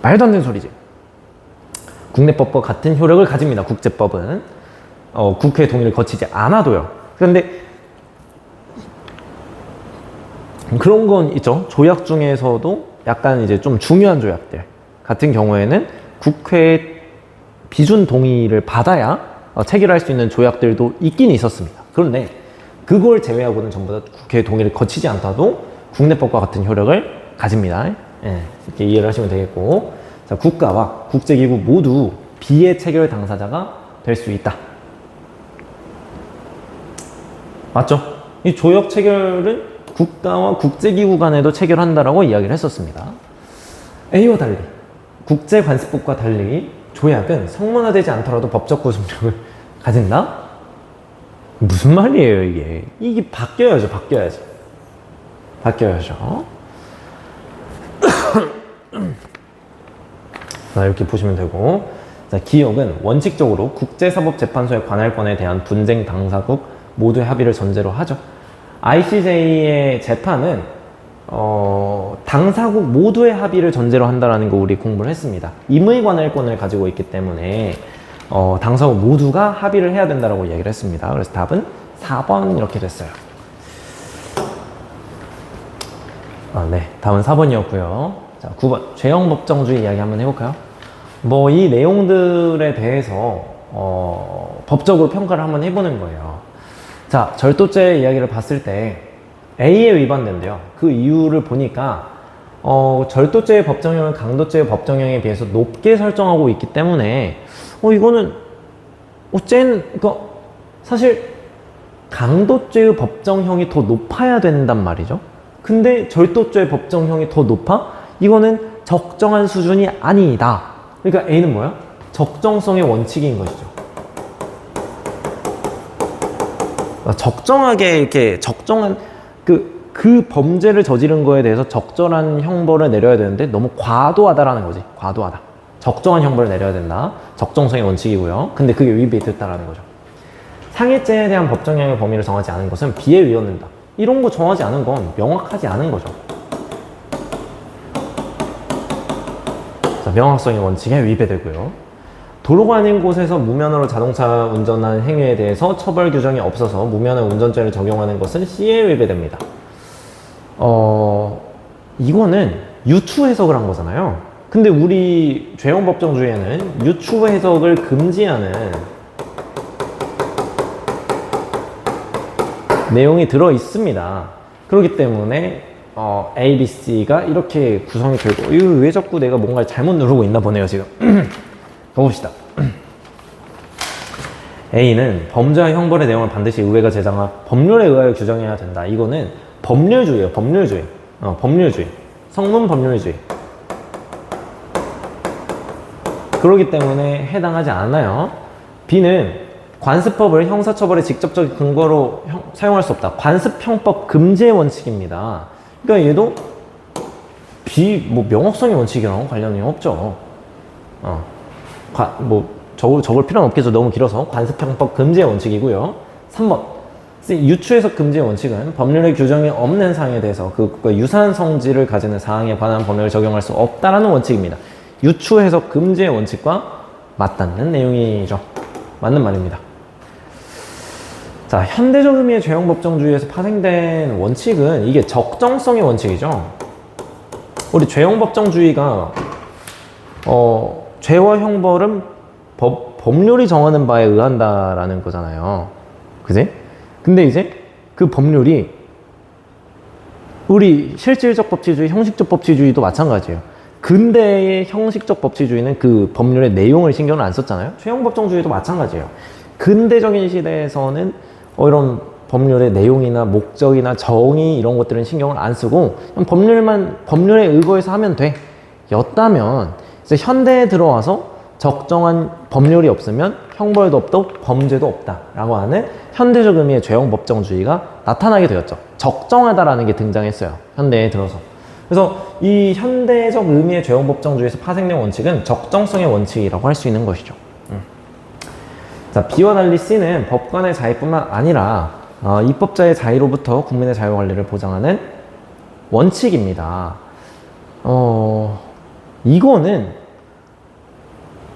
말도 안 되는 소리지. 국내법과 같은 효력을 가집니다. 국제법은 국회 동의를 거치지 않아도요. 그런데 그런 건 있죠. 조약 중에서도 약간 이제 좀 중요한 조약들 같은 경우에는 국회 비준 동의를 받아야 체결할 수 있는 조약들도 있긴 있었습니다. 그런데 그걸 제외하고는 전부 다 국회 동의를 거치지 않다도 국내법과 같은 효력을 가집니다. 예, 이렇게 이해를 하시면 되겠고, 자, 국가와 국제기구 모두 B의 체결 당사자가 될 수 있다. 맞죠? 이 조약 체결은 국가와 국제기구 간에도 체결한다라고 이야기를 했었습니다. A와 달리, 국제관습법과 달리 조약은 성문화되지 않더라도 법적 구속력을 가진다? 무슨 말이에요, 이게? 이게 바뀌어야죠. 자, 이렇게 보시면 되고, 자, 기억은 원칙적으로 국제사법재판소의 관할권에 대한 분쟁 당사국 모두의 합의를 전제로 하죠. ICJ의 재판은 당사국 모두의 합의를 전제로 한다라는 거 우리 공부를 했습니다. 임의관할권을 가지고 있기 때문에 당사국 모두가 합의를 해야 된다라고 이야기를 했습니다. 그래서 답은 4번 이렇게 됐어요. 네, 답은 4번이었고요. 자, 9번 죄형법정주의 이야기 한번 해볼까요? 뭐 이 내용들에 대해서 법적으로 평가를 한번 해보는 거예요. 자, 절도죄 이야기를 봤을 때 A에 위반된대요. 그 이유를 보니까 절도죄의 법정형은 강도죄의 법정형에 비해서 높게 설정하고 있기 때문에 이거는 그러니까 사실 강도죄의 법정형이 더 높아야 된단 말이죠. 근데 절도죄의 법정형이 더 높아? 이거는 적정한 수준이 아니다. 그러니까 A는 뭐야? 적정성의 원칙인 것이죠. 적정하게 이렇게 적정한 그 범죄를 저지른 거에 대해서 적절한 형벌을 내려야 되는데 너무 과도하다라는 거지. 과도하다. 적정한 형벌을 내려야 된다. 적정성의 원칙이고요. 근데 그게 위배됐다라는 거죠. 상해죄에 대한 법정형의 범위를 정하지 않은 것은 비에 위헌된다. 이런 거 정하지 않은 건 명확하지 않은 거죠. 자, 명확성의 원칙에 위배되고요. 도로가 아닌 곳에서 무면허로 자동차 운전한 행위에 대해서 처벌 규정이 없어서 무면허 운전죄를 적용하는 것은 C에 위배됩니다. 이거는 유추 해석을 한 거잖아요. 근데 우리 죄형법정주의에는 유추 해석을 금지하는 내용이 들어 있습니다. 그렇기 때문에 A, B, C가 이렇게 구성이 되고 이거 왜 자꾸 내가 뭔가를 잘못 누르고 있나 보네요 지금. 가봅시다. A는 범죄와 형벌의 내용을 반드시 의회가 제정한 법률에 의하여 규정해야 된다. 이거는 법률주의예요. 법률주의. 법률주의. 성문 법률주의. 그렇기 때문에 해당하지 않아요. B는 관습법을 형사처벌의 직접적인 근거로 사용할 수 없다. 관습형법 금지의 원칙입니다. 그러니까 얘도 명확성의 원칙이랑 관련이 없죠. 적을 필요는 없겠죠. 너무 길어서. 관습형법 금지의 원칙이고요. 3번. 유추해석 금지의 원칙은 법률의 규정이 없는 사항에 대해서 그것과 유사한 성질을 가지는 사항에 관한 법률을 적용할 수 없다라는 원칙입니다. 유추해석 금지의 원칙과 맞닿는 내용이죠. 맞는 말입니다. 자, 현대적 의미의 죄형법정주의에서 파생된 원칙은 이게 적정성의 원칙이죠. 우리 죄형법정주의가 죄와 형벌은 법률이 정하는 바에 의한다라는 거잖아요. 그지? 근데 이제 그 법률이 우리 실질적 법치주의, 형식적 법치주의도 마찬가지예요. 근대의 형식적 법치주의는 그 법률의 내용을 신경을 안 썼잖아요. 죄형법정주의도 마찬가지예요. 근대적인 시대에서는 이런 법률의 내용이나 목적이나 정의 이런 것들은 신경을 안 쓰고 그냥 법률에 의거해서 하면 돼. 였다면 이제 현대에 들어와서 적정한 법률이 없으면 형벌도 없고 범죄도 없다라고 하는 현대적 의미의 죄형법정주의가 나타나게 되었죠. 적정하다라는 게 등장했어요. 현대에 들어서. 그래서 이 현대적 의미의 죄형법정주의에서 파생된 원칙은 적정성의 원칙이라고 할 수 있는 것이죠. 자, B와 달리 C는 법관의 자유뿐만 아니라 입법자의 자유로부터 국민의 자유관리를 보장하는 원칙입니다. 이거는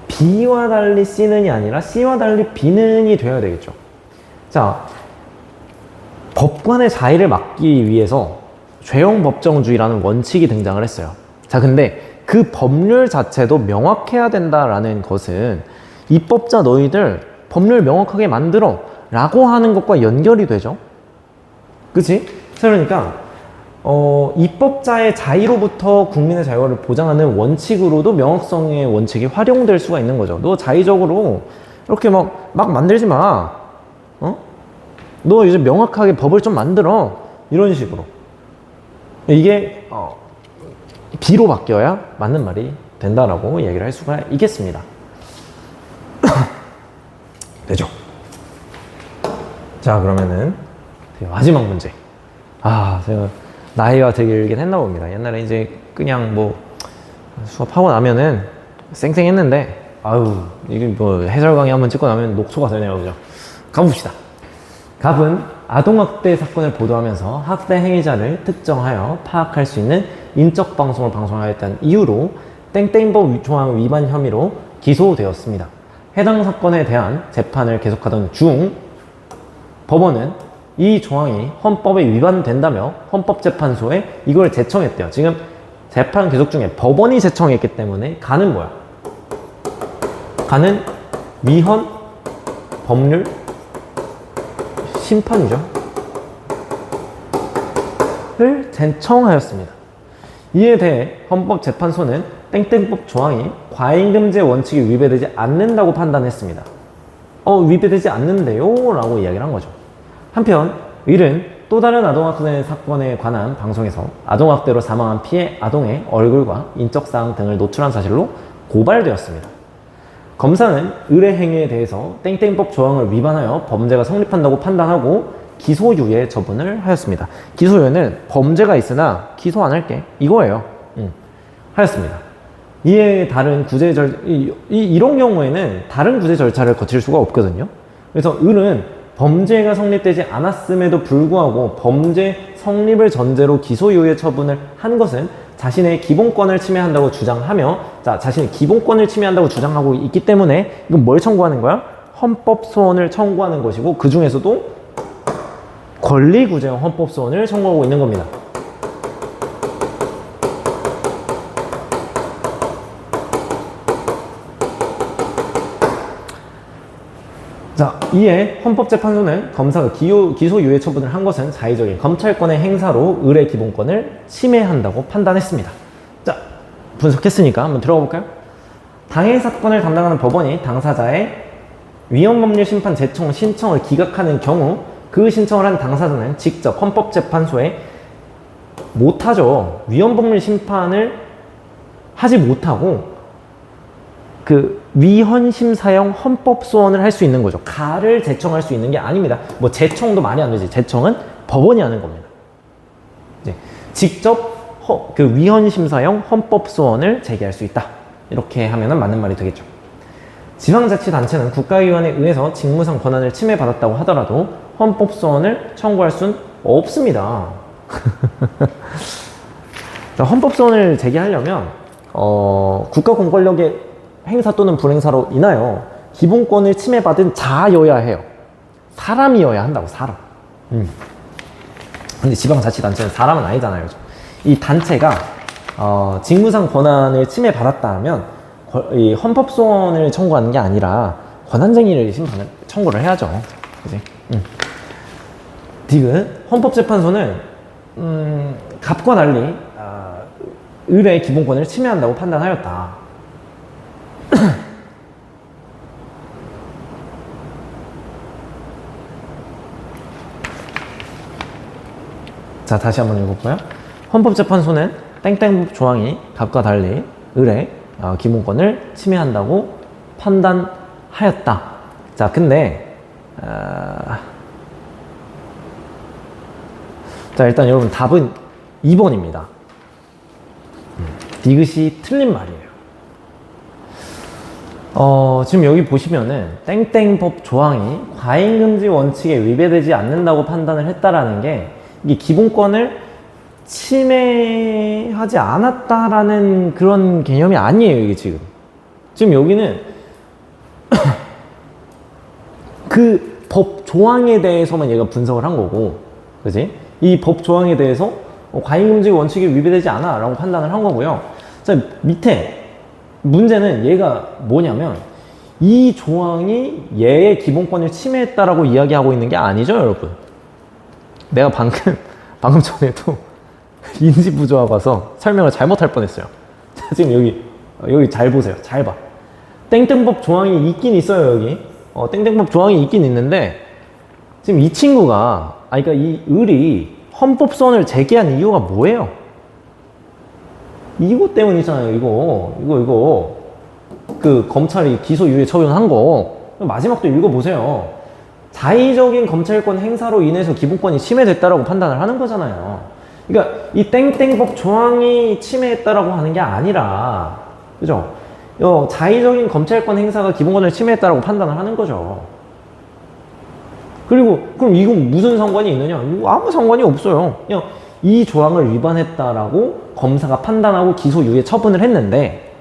B와 달리 C는이 아니라 C와 달리 B는이 되어야 되겠죠. 자, 법관의 자의를 막기 위해서 죄형법정주의라는 원칙이 등장을 했어요. 자, 근데 그 법률 자체도 명확해야 된다라는 것은 입법자 너희들 법률 명확하게 만들어 라고 하는 것과 연결이 되죠. 그치? 그러니까 입법자의 자의로부터 국민의 자유를 보장하는 원칙으로도 명확성의 원칙이 활용될 수가 있는 거죠. 너 자의적으로 이렇게 막 만들지 마. 너 이제 명확하게 법을 좀 만들어. 이런 식으로. 이게 B로 바뀌어야 맞는 말이 된다라고 얘기를 할 수가 있겠습니다. 되죠? 자, 그러면은 마지막 문제. 제가 나이가 들긴 했나 봅니다. 옛날에 이제 그냥 수업하고 나면은 쌩쌩했는데 이게 해설 강의 한번 찍고 나면 녹초가 되네요. 그죠? 가봅시다. 갑은 아동학대 사건을 보도하면서 학대 행위자를 특정하여 파악할 수 있는 인적 방송을 방송하였다는 이유로 땡땡법 조항 위반 혐의로 기소되었습니다. 해당 사건에 대한 재판을 계속하던 중 법원은 이 조항이 헌법에 위반된다며 헌법재판소에 이걸 제청했대요. 지금 재판 계속 중에 법원이 제청했기 때문에 가는 뭐야? 가는 위헌 법률 심판이죠. 를 제청하였습니다. 이에 대해 헌법재판소는 땡땡법 조항이 과잉금지의 원칙이 위배되지 않는다고 판단했습니다. 위배되지 않는데요? 라고 이야기를 한 거죠. 한편 을은 또 다른 아동학대 사건에 관한 방송에서 아동학대로 사망한 피해 아동의 얼굴과 인적사항 등을 노출한 사실로 고발되었습니다. 검사는 을의 행위에 대해서 땡땡법 조항을 위반하여 범죄가 성립한다고 판단하고 기소유예 처분을 하였습니다. 기소유예는 범죄가 있으나 기소 안 할게 이거예요. 하였습니다. 이에 다른 구제 이런 경우에는 다른 구제 절차를 거칠 수가 없거든요. 그래서 을은 범죄가 성립되지 않았음에도 불구하고 범죄 성립을 전제로 기소유예 처분을 한 것은 자신의 기본권을 침해한다고 주장하며, 자, 자신의 기본권을 침해한다고 주장하고 있기 때문에 이건 뭘 청구하는 거야? 헌법소원을 청구하는 것이고, 그 중에서도 권리구제형 헌법소원을 청구하고 있는 겁니다. 자, 이에 헌법재판소는 검사가 기소유예 처분을 한 것은 자의적인 검찰권의 행사로 을의 기본권을 침해한다고 판단했습니다. 자, 분석했으니까 한번 들어가 볼까요? 당해 사건을 담당하는 법원이 당사자의 위헌법률 심판 제청 신청을 기각하는 경우 그 신청을 한 당사자는 직접 헌법재판소에 못하죠. 위헌법률 심판을 하지 못하고 그 위헌심사형 헌법소원을 할 수 있는 거죠. 가를 제청할 수 있는 게 아닙니다. 뭐 제청도 말이 안 되지. 제청은 법원이 하는 겁니다. 이제 직접 그 위헌심사형 헌법소원을 제기할 수 있다. 이렇게 하면은 맞는 말이 되겠죠. 지방자치단체는 국가기관에 의해서 직무상 권한을 침해받았다고 하더라도 헌법소원을 청구할 수는 없습니다. 헌법소원을 제기하려면 국가공권력의 행사 또는 불행사로 인하여 기본권을 침해받은 자여야 해요. 사람이어야 한다고, 사람. 근데 지방자치단체는 사람은 아니잖아요. 이 단체가 직무상 권한을 침해받았다 하면 이 헌법소원을 청구하는 게 아니라 권한쟁의를 청구를 해야죠. 그지? 디귿 헌법재판소는 갑과 달리 을의 기본권을 침해한다고 판단하였다. 자, 다시 한번 읽어볼까요? 헌법재판소는 땡땡법 조항이 갑과 달리 을의 기본권을 침해한다고 판단하였다. 자, 근데 자, 일단 여러분 답은 2번입니다. 디귿이 틀린 말이에요. 지금 여기 보시면은 땡땡법 조항이 과잉금지 원칙에 위배되지 않는다고 판단을 했다라는 게 이게 기본권을 침해하지 않았다라는 그런 개념이 아니에요. 이게 지금 여기는 그 법 조항에 대해서만 얘가 분석을 한 거고, 그지? 이 법 조항에 대해서 과잉금지 원칙에 위배되지 않아 라고 판단을 한 거고요. 자, 밑에 문제는 얘가 뭐냐면 이 조항이 얘의 기본권을 침해했다라고 이야기하고 있는 게 아니죠, 여러분. 내가 방금 전에도 인지부조화 가서 설명을 잘못할 뻔했어요. 자, 지금 여기 잘 보세요. 잘 봐. 땡땡법 조항이 있긴 있어요, 여기. 땡땡법 조항이 있긴 있는데 지금 이 친구가, 그러니까 이 을이 헌법소원을 제기한 이유가 뭐예요? 이거 때문이잖아요. 이거 그 검찰이 기소유예 처분한 거 마지막도 읽어보세요. 자의적인 검찰권 행사로 인해서 기본권이 침해됐다라고 판단을 하는 거잖아요. 그러니까 이 땡땡법 조항이 침해했다라고 하는 게 아니라, 그죠? 자의적인 검찰권 행사가 기본권을 침해했다라고 판단을 하는 거죠. 그리고 그럼 이건 무슨 상관이 있느냐? 이거 아무 상관이 없어요. 그냥 이 조항을 위반했다라고 검사가 판단하고 기소유예 처분을 했는데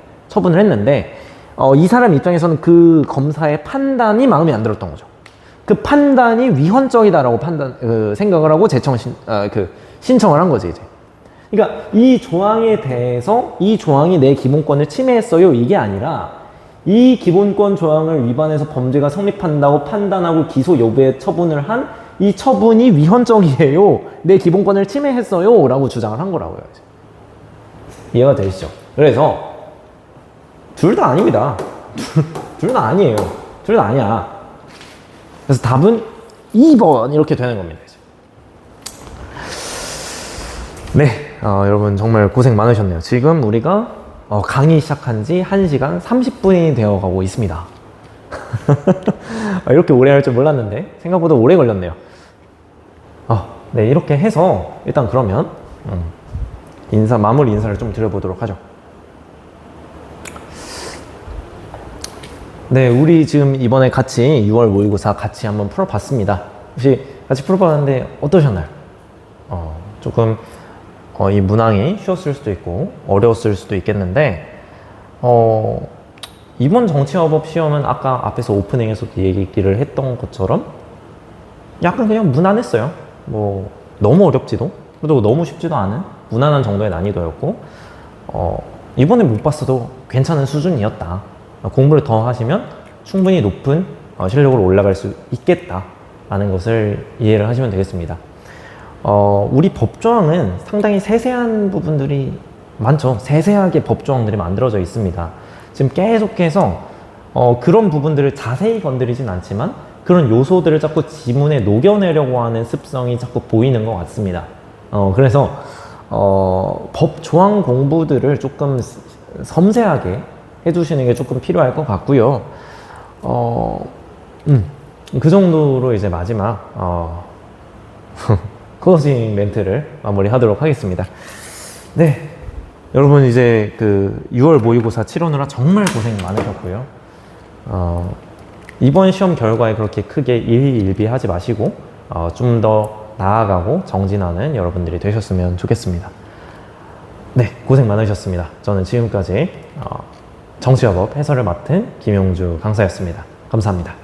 이 사람 입장에서는 그 검사의 판단이 마음에 안 들었던 거죠. 그 판단이 위헌적이다라고 생각을 하고 신청을 한 거지 이제. 그러니까 이 조항에 대해서 이 조항이 내 기본권을 침해했어요 이게 아니라 이 기본권 조항을 위반해서 범죄가 성립한다고 판단하고 기소 여부에 처분을 한 이 처분이 위헌적이에요. 내 기본권을 침해했어요 라고 주장을 한 거라고요. 이제. 이해가 되시죠? 그래서 둘 다 아닙니다. 둘 다 아니에요. 둘 다 아니야. 그래서 답은 2번 이렇게 되는 겁니다. 이제. 네, 여러분 정말 고생 많으셨네요. 지금 우리가 강의 시작한 지 1시간 30분이 되어 가고 있습니다. 이렇게 오래 할 줄 몰랐는데 생각보다 오래 걸렸네요. 네, 이렇게 해서 일단 그러면 마무리 인사를 좀 드려보도록 하죠. 네, 우리 지금 이번에 같이 6월 모의고사 같이 한번 풀어봤습니다. 혹시 같이 풀어봤는데 어떠셨나요? 조금 이 문항이 쉬웠을 수도 있고 어려웠을 수도 있겠는데 이번 정치화법 시험은 아까 앞에서 오프닝에서도 얘기를 했던 것처럼 약간 그냥 무난했어요. 뭐 너무 어렵지도 그리고 너무 쉽지도 않은 무난한 정도의 난이도였고 이번에 못 봤어도 괜찮은 수준이었다. 공부를 더 하시면 충분히 높은 실력으로 올라갈 수 있겠다라는 것을 이해를 하시면 되겠습니다. 우리 법조항은 상당히 세세한 부분들이 많죠. 세세하게 법조항들이 만들어져 있습니다. 지금 계속해서 그런 부분들을 자세히 건드리진 않지만 그런 요소들을 자꾸 지문에 녹여내려고 하는 습성이 자꾸 보이는 것 같습니다. 그래서 법조항 공부들을 조금 섬세하게 해주시는 게 조금 필요할 것 같고요. 그 정도로 이제 마지막 클로징 멘트를 마무리하도록 하겠습니다. 네, 여러분 이제 그 6월 모의고사 치르느라 정말 고생 많으셨고요. 이번 시험 결과에 그렇게 크게 일희일비하지 마시고 좀 더 나아가고 정진하는 여러분들이 되셨으면 좋겠습니다. 네, 고생 많으셨습니다. 저는 지금까지 정치화법 해설을 맡은 김용주 강사였습니다. 감사합니다.